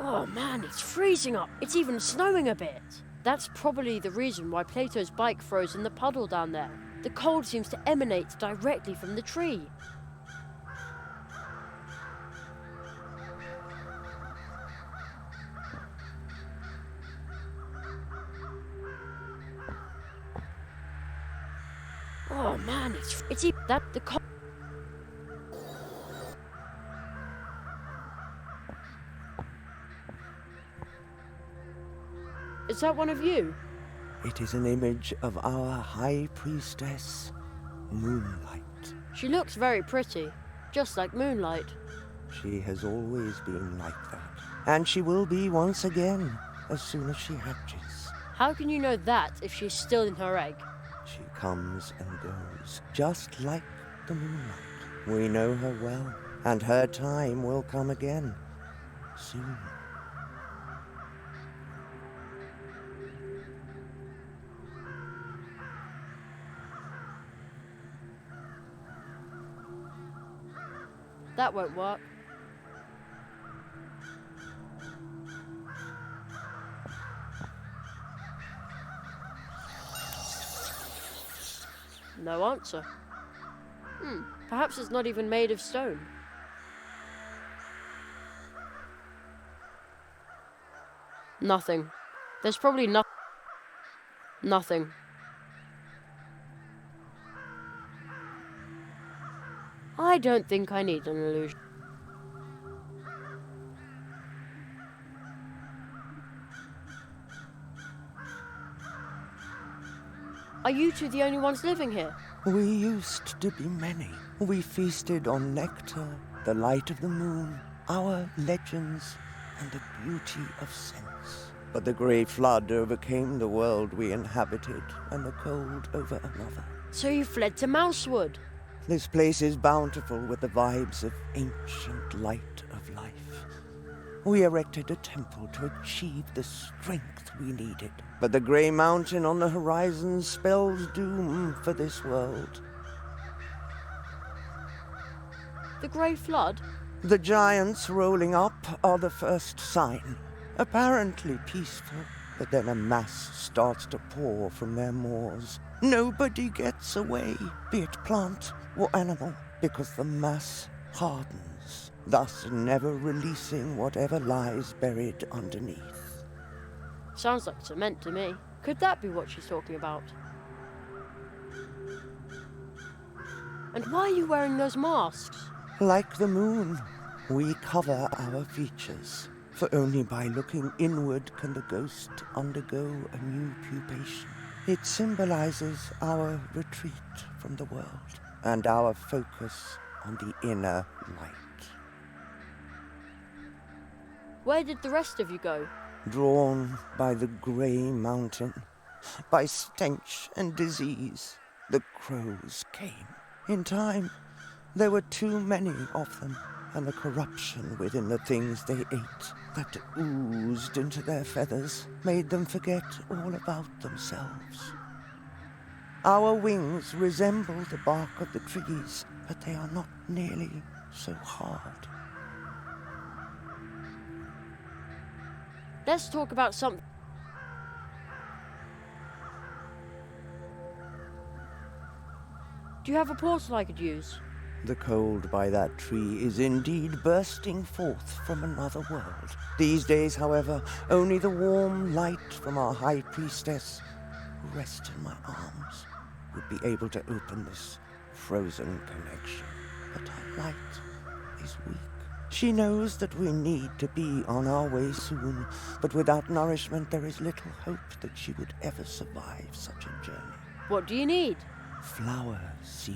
Oh man, it's freezing up. It's even snowing a bit. That's probably the reason why Plato's bike froze in the puddle down there. The cold seems to emanate directly from the tree. Oh man, it's that the cold. Is that one of you? It is an image of our high priestess, Moonlight. She looks very pretty, just like Moonlight. She has always been like that, and she will be once again as soon as she hatches. How can you know that if she's still in her egg? She comes and goes, just like the moonlight. We know her well, and her time will come again, soon. That won't work. No answer. Perhaps it's not even made of stone. Nothing. There's probably nothing. I don't think I need an illusion. Are you two the only ones living here? We used to be many. We feasted on nectar, the light of the moon, our legends, and the beauty of sense. But the grey flood overcame the world we inhabited, and the cold over another. So you fled to Mousewood? This place is bountiful with the vibes of ancient light of life. We erected a temple to achieve the strength we needed. But the grey mountain on the horizon spells doom for this world. The grey flood? The giants rolling up are the first sign. Apparently peaceful, but then a mass starts to pour from their moors. Nobody gets away, be it plant or animal, because the mass hardens, thus never releasing whatever lies buried underneath. Sounds like cement to me. Could that be what she's talking about? And why are you wearing those masks? Like the moon, we cover our features, for only by looking inward can the ghost undergo a new pupation. It symbolizes our retreat from the world and our focus on the inner light. Where did the rest of you go? Drawn by the grey mountain, by stench and disease, the crows came. In time, there were too many of them, and the corruption within the things they ate that oozed into their feathers made them forget all about themselves. Our wings resemble the bark of the trees, but they are not nearly so hard. Let's talk about something. Do you have a portal I could use? The cold by that tree is indeed bursting forth from another world. These days, however, only the warm light from our high priestess, who rests in my arms, would be able to open this frozen connection. But her light is weak. She knows that we need to be on our way soon, but without nourishment there is little hope that she would ever survive such a journey. What do you need? Flower seed.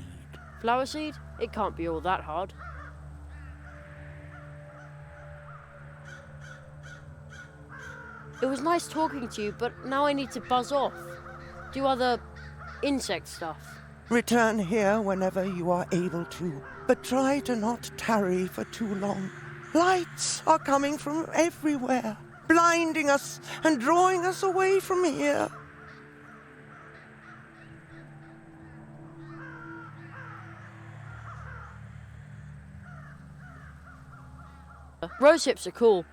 Flower seed? It can't be all that hard. It was nice talking to you, but now I need to buzz off. Do other insect stuff. Return here whenever you are able to, but try to not tarry for too long. Lights are coming from everywhere, blinding us and drawing us away from here. Rose hips are cool.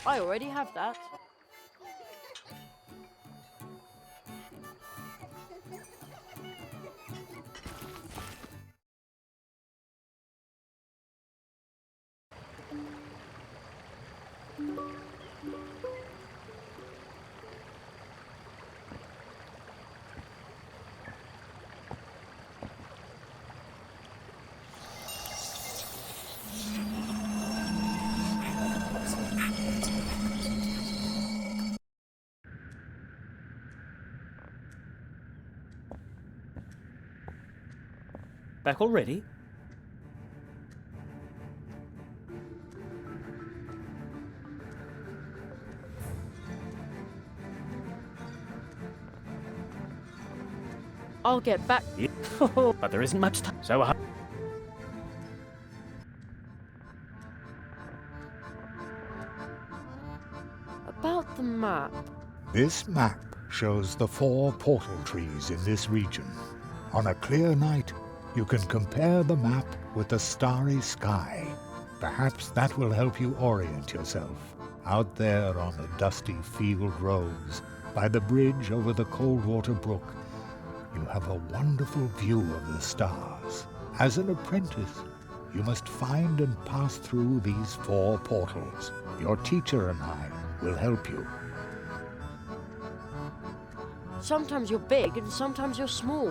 I already have that. Back already? I'll get back. Yeah. But there isn't much time. So About the map. This map shows the 4 portal trees in this region. On a clear night, you can compare the map with the starry sky. Perhaps that will help you orient yourself. Out there on the dusty field roads, by the bridge over the Coldwater Brook, you have a wonderful view of the stars. As an apprentice, you must find and pass through these 4 portals. Your teacher and I will help you. Sometimes you're big and sometimes you're small.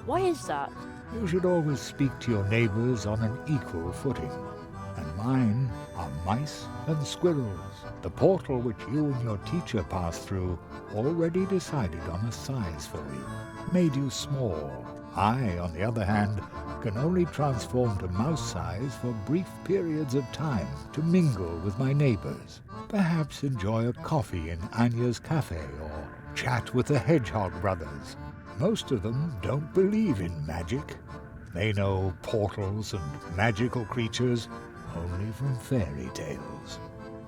Why is that? You should always speak to your neighbors on an equal footing. And mine are mice and squirrels. The portal which you and your teacher passed through already decided on a size for you, made you small. I, on the other hand, can only transform to mouse size for brief periods of time to mingle with my neighbors. Perhaps enjoy a coffee in Anya's cafe or chat with the Hedgehog brothers. Most of them don't believe in magic. They know portals and magical creatures only from fairy tales.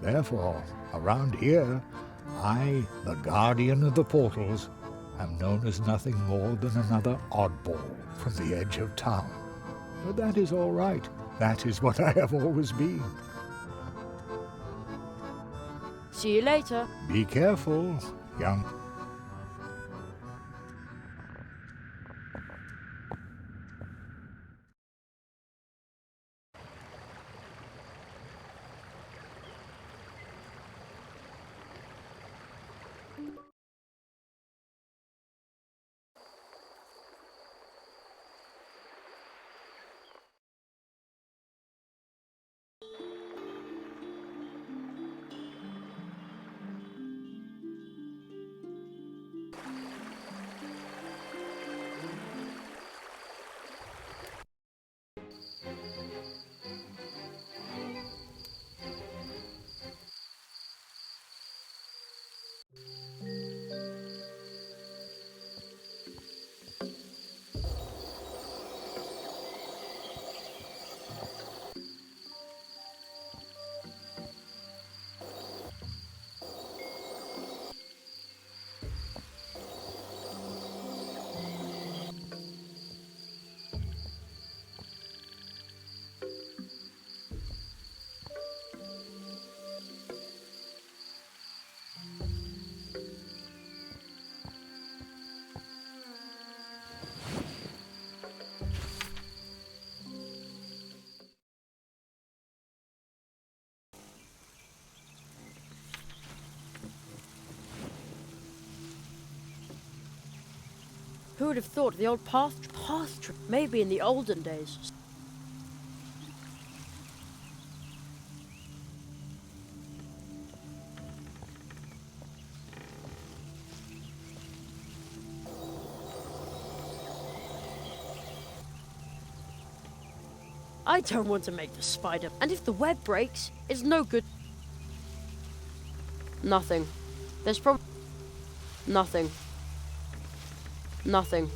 Therefore, around here, I, the guardian of the portals, am known as nothing more than another oddball from the edge of town. But that is all right. That is what I have always been. See you later. Be careful, young... Who would have thought the old path trip? Maybe in the olden days. I don't want to make the spider, and if the web breaks, it's no good. Nothing. There's probably nothing. Nothing.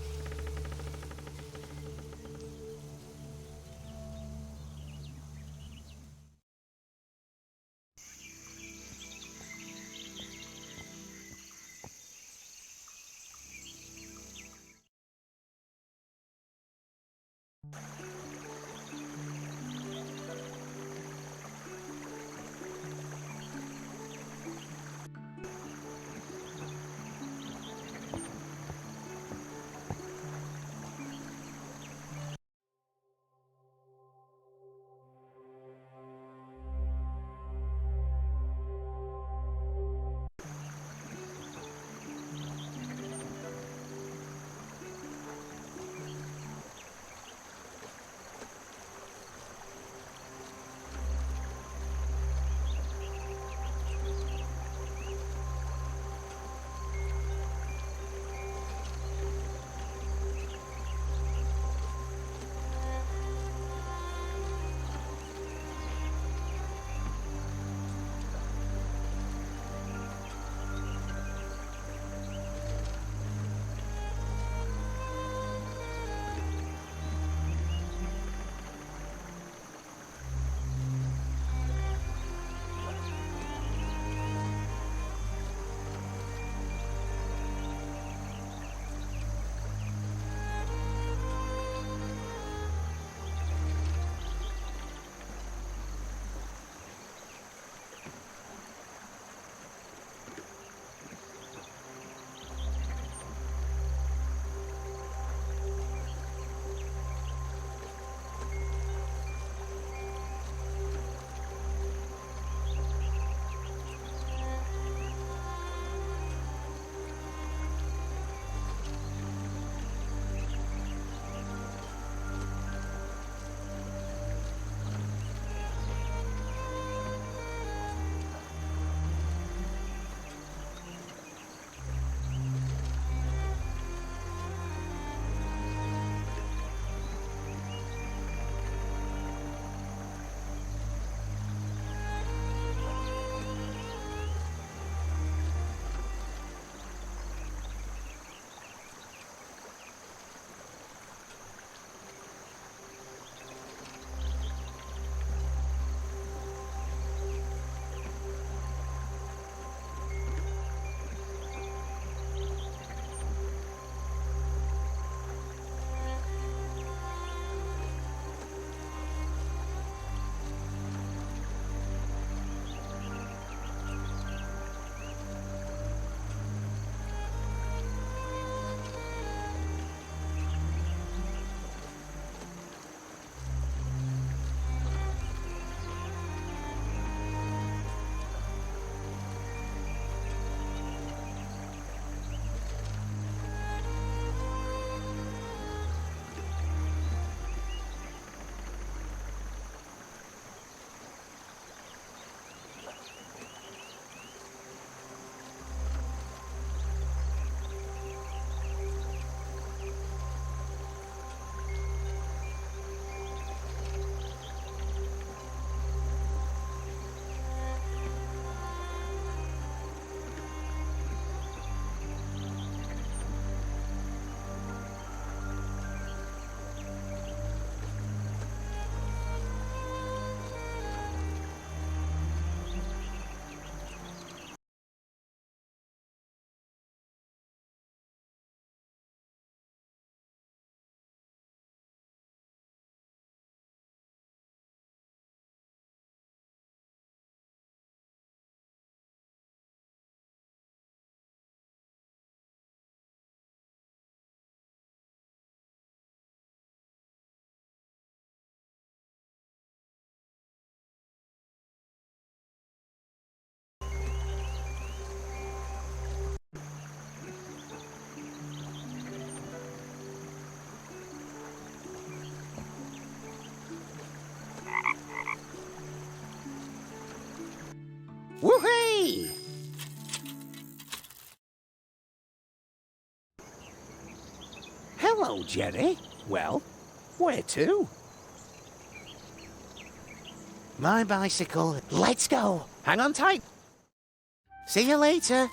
me! Hello, Jerry. Well, where to? My bicycle. Let's go. Hang on tight. See you later.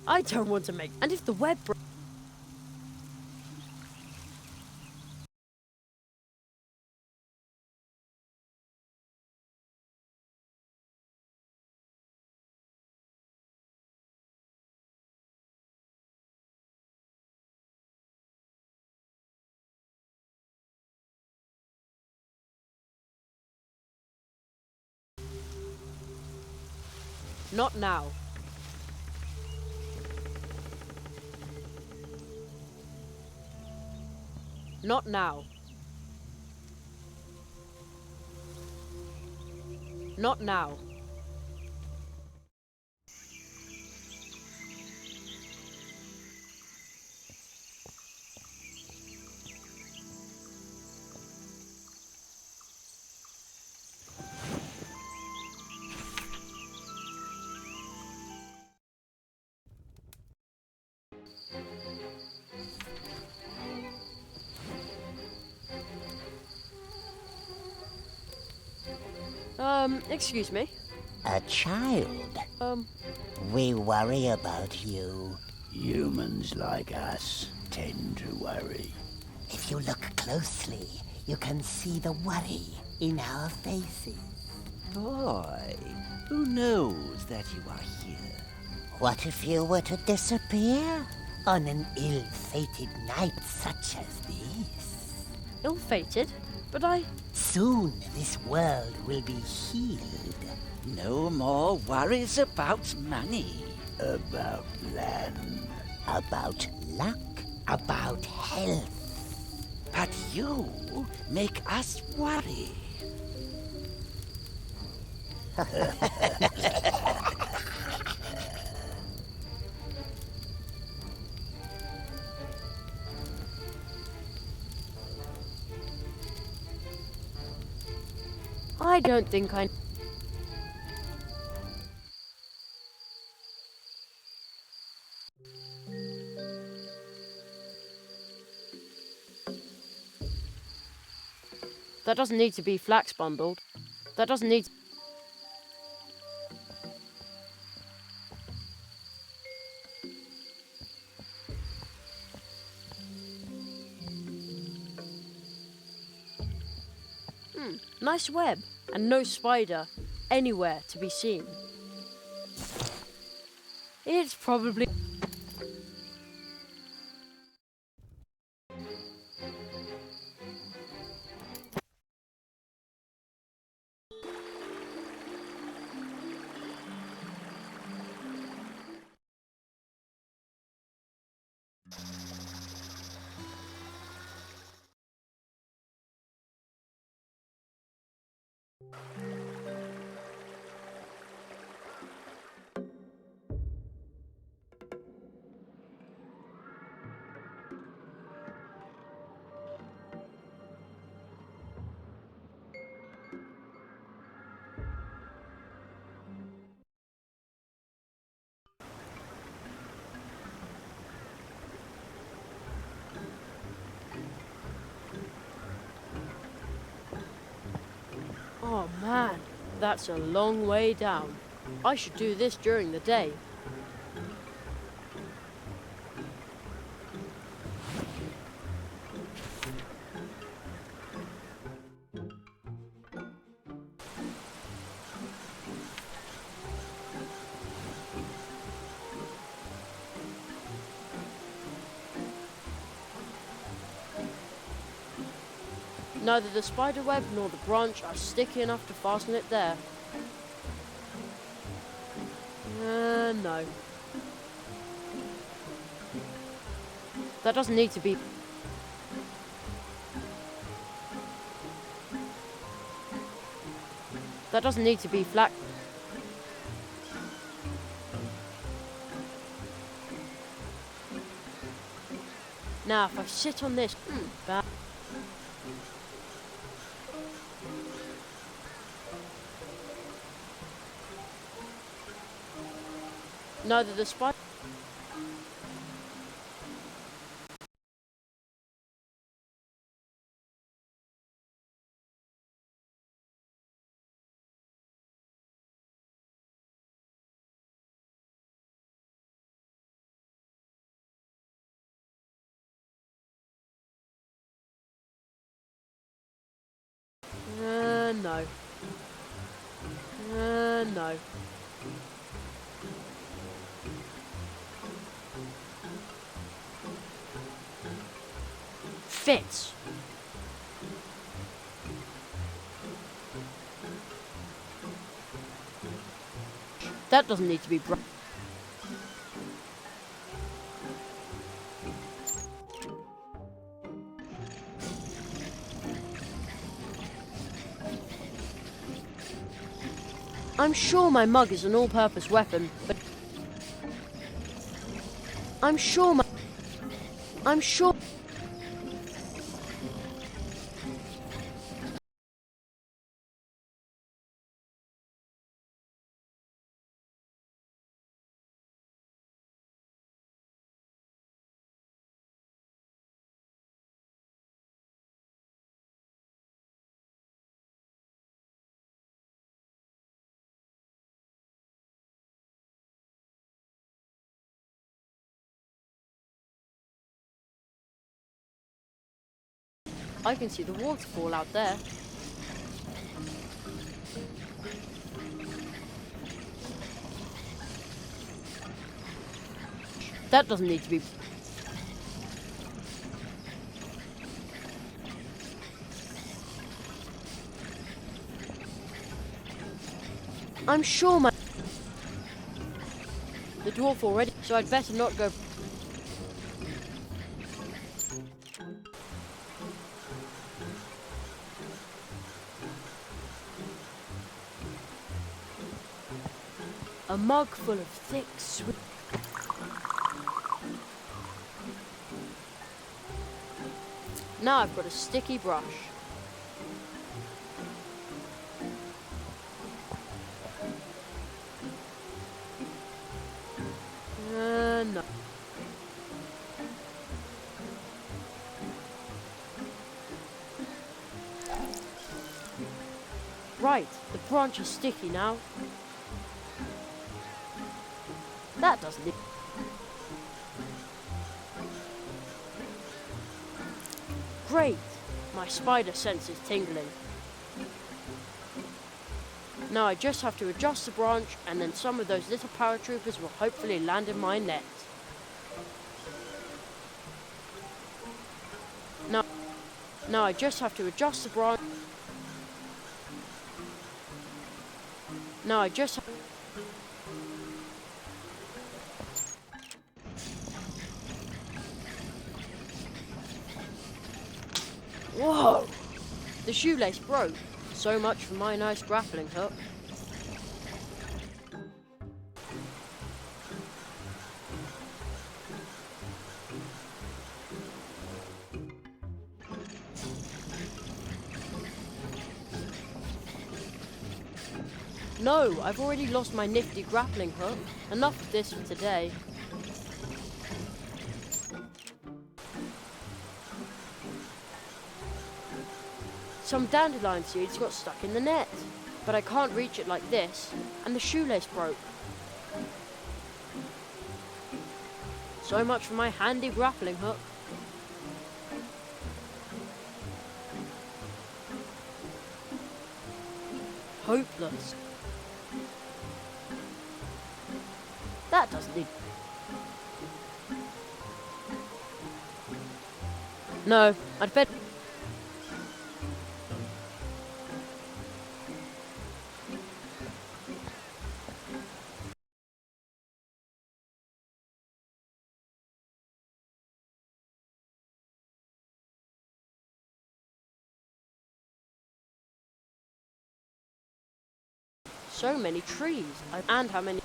I don't want to make... And if the web... Not now. Not now. Not now. Excuse me? A child. We worry about you. Humans like us tend to worry. If you look closely, you can see the worry in our faces. Boy, who knows that you are here? What if you were to disappear on an ill-fated night such as this? Ill-fated? But Soon this world will be healed. No more worries about money. About land. About luck. About health. But you make us worry. I don't think I... That doesn't need to be flax bundled. That doesn't need... Nice web, and no spider anywhere to be seen. It's probably... Oh man, that's a long way down. I should do this during the day. Neither the spider web nor the branch are sticky enough to fasten it there. No. That doesn't need to be... That doesn't need to be flat. Now, if I sit on this... bad. Neither the spider... no. No. Fits. That doesn't need to be brought. I'm sure my mug is an all-purpose weapon, but I'm sure I can see the waterfall out there. That doesn't need to be... I'm sure the dwarf already, so I'd better not go... A mug full of thick, sweet... Now I've got a sticky brush. No. Right, the branch is sticky now. That doesn't... Great! My spider sense is tingling. Now I just have to adjust the branch, and then some of those little paratroopers will hopefully land in my net. Now I just have to adjust the branch. Now I just... Whoa! The shoelace broke. So much for my nice grappling hook. No, I've already lost my nifty grappling hook. Enough of this for today. Some dandelion seeds got stuck in the net, but I can't reach it like this, and the shoelace broke. So much for my handy grappling hook. Hopeless. That doesn't need... No, I'd better... So many trees, and how many...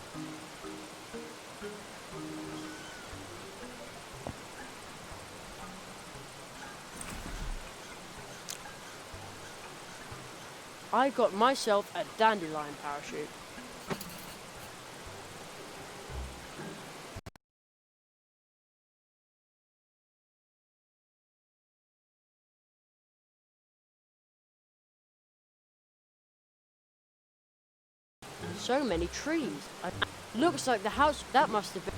I got myself a dandelion parachute. So many trees. Looks like the house... That must have been...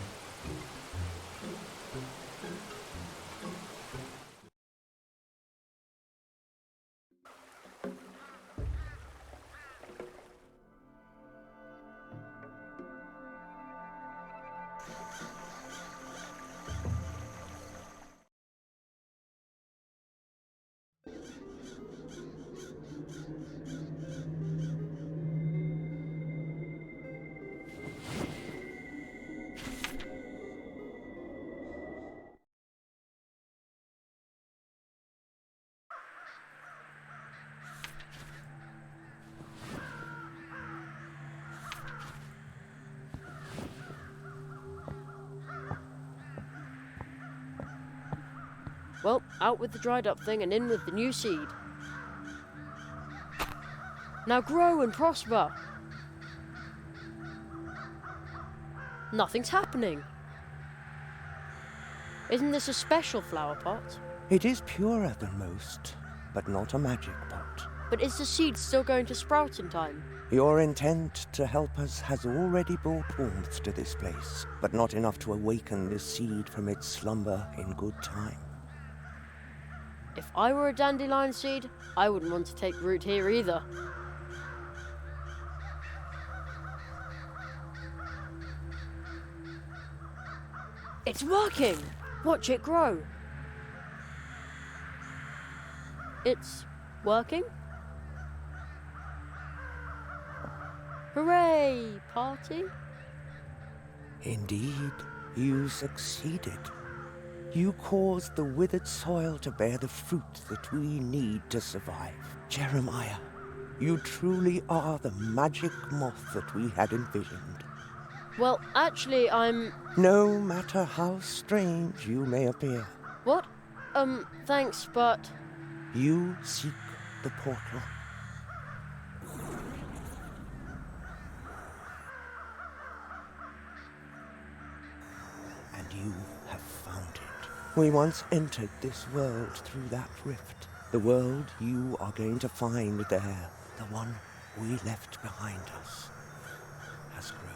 Well, out with the dried up thing and in with the new seed. Now grow and prosper. Nothing's happening. Isn't this a special flower pot? It is purer than most, but not a magic pot. But is the seed still going to sprout in time? Your intent to help us has already brought warmth to this place, but not enough to awaken this seed from its slumber in good time. If I were a dandelion seed, I wouldn't want to take root here either. It's working! Watch it grow. It's working? Hooray, party! Indeed, you succeeded. You caused the withered soil to bear the fruit that we need to survive. Jeremiah, you truly are the magic moth that we had envisioned. Well, actually, I'm... No matter how strange you may appear. What? Thanks, but... You seek the portal. And you have found it. We once entered this world through that rift. The world you are going to find there, the one we left behind us, has grown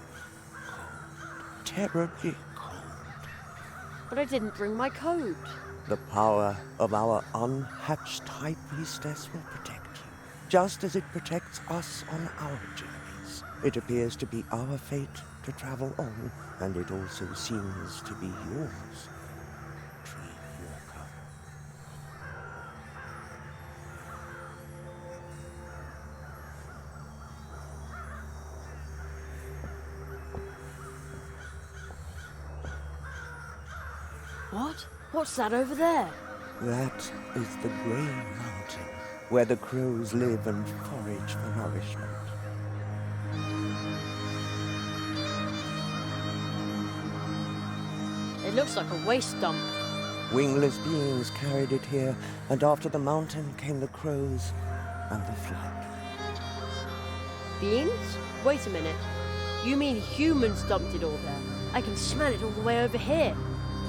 cold. Terribly cold. But I didn't bring my coat. The power of our unhatched high priestess will protect you, just as it protects us on our journeys. It appears to be our fate to travel on, and it also seems to be yours, Tree Walker. What? What's that over there? That is the Grey Mountain, where the crows live and forage for nourishment. It looks like a waste dump. Wingless beings carried it here, and after the mountain came the crows and the flood. Beings? Wait a minute. You mean humans dumped it all there? I can smell it all the way over here.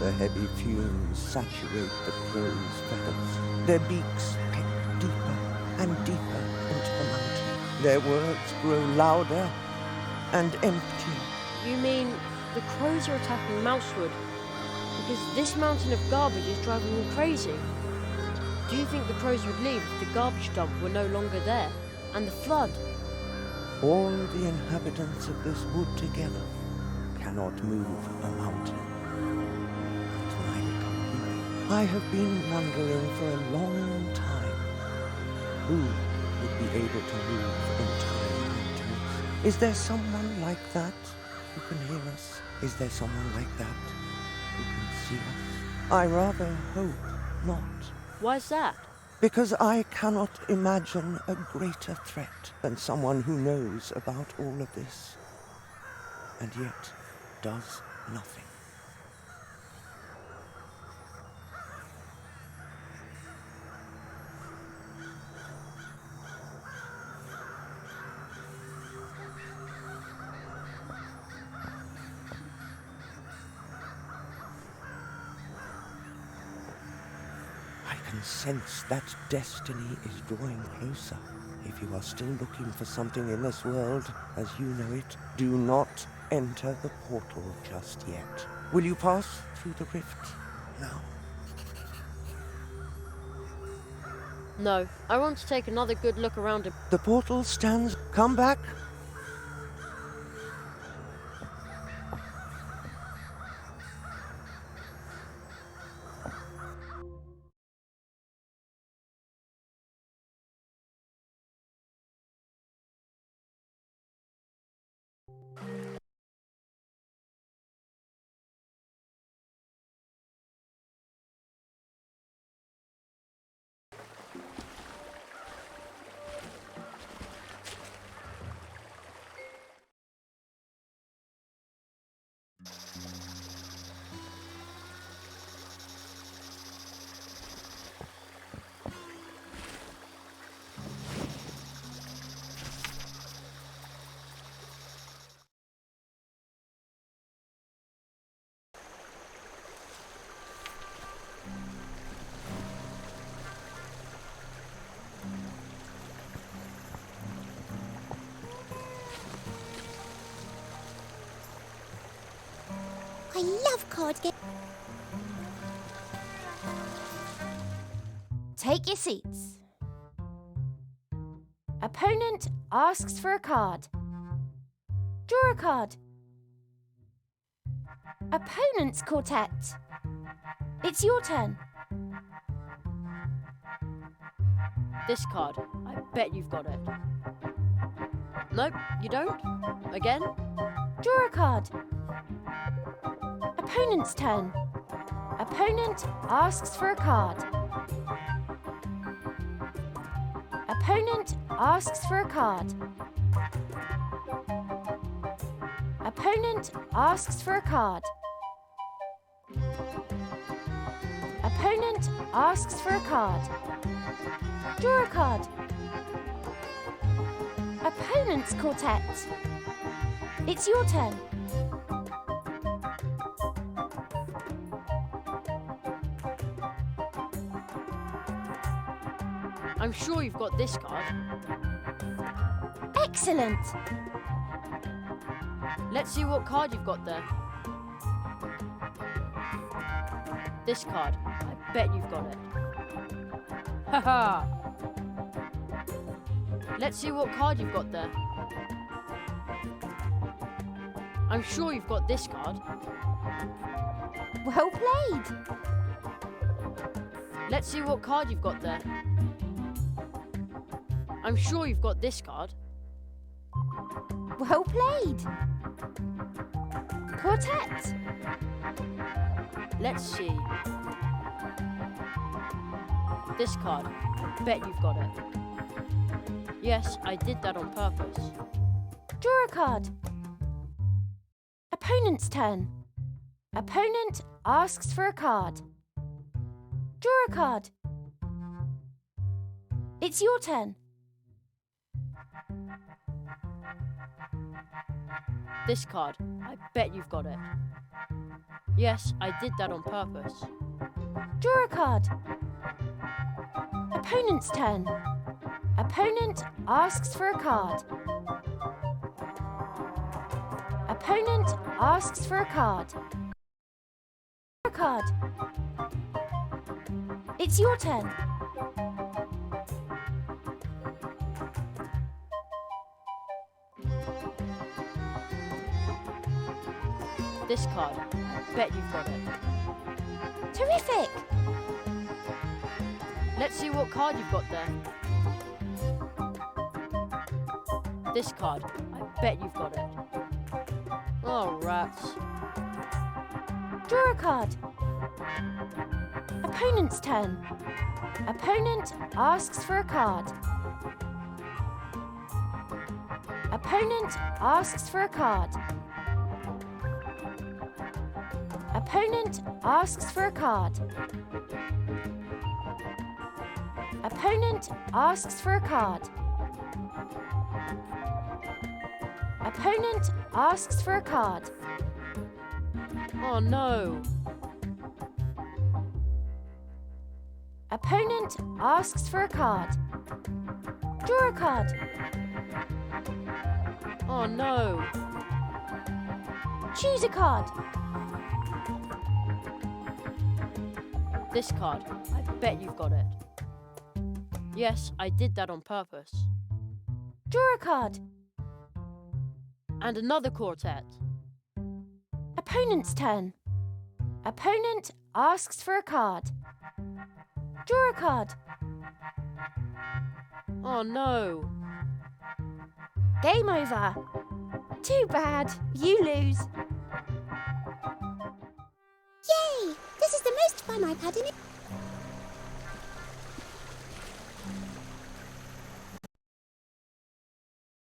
The heavy fumes saturate the crows' feathers. Their beaks peck deeper and deeper into the mountain. Their words grow louder and empty. You mean the crows are attacking Mousewood? Because this mountain of garbage is driving them crazy. Do you think the crows would leave if the garbage dump were no longer there? And the flood? All the inhabitants of this wood together cannot move a mountain. I have been wondering for a long time who would be able to move entire mountains. Is there someone like that who can hear us? Is there someone like that who can see us? I rather hope not. Why's that? Because I cannot imagine a greater threat than someone who knows about all of this, and yet does nothing. I can sense that destiny is drawing closer. If you are still looking for something in this world as you know it, do not enter the portal just yet. Will you pass through the rift now? No, I want to take another good look around it. The portal stands. Come back. I love card games. Take your seats. Opponent asks for a card. Draw a card. Opponent's quartet. It's your turn. This card. I bet you've got it. Nope, you don't. Again? Draw a card. Opponent's turn. Opponent asks for a card. Opponent asks for a card. Opponent asks for a card. Opponent asks for a card. Draw a card. Opponent's quartet. It's your turn. I'm sure you've got this card. Excellent. Let's see what card you've got there. This card. I bet you've got it. Haha! Let's see what card you've got there. I'm sure you've got this card. Well played. Let's see what card you've got there. I'm sure you've got this card. Well played. Quartet. Let's see. This card. I bet you've got it. Yes, I did that on purpose. Draw a card. Opponent's turn. Opponent asks for a card. Draw a card. It's your turn. This card. I bet you've got it. Yes, I did that on purpose. Draw a card. Opponent's turn. Opponent asks for a card. Opponent asks for a card. Draw a card. It's your turn. This card. I bet you've got it. Terrific! Let's see what card you've got there. This card. I bet you've got it. Oh, rats. Draw a card. Opponent's turn. Opponent asks for a card. Opponent asks for a card. Opponent asks for a card. Opponent asks for a card. Opponent asks for a card. Oh no. Opponent asks for a card. Draw a card. Oh no. Choose a card. This card. I bet you've got it. Yes, I did that on purpose. Draw a card. And another quartet. Opponent's turn. Opponent asks for a card. Draw a card. Oh no. Game over. Too bad. You lose. Yay! This is the most fun I've had in it.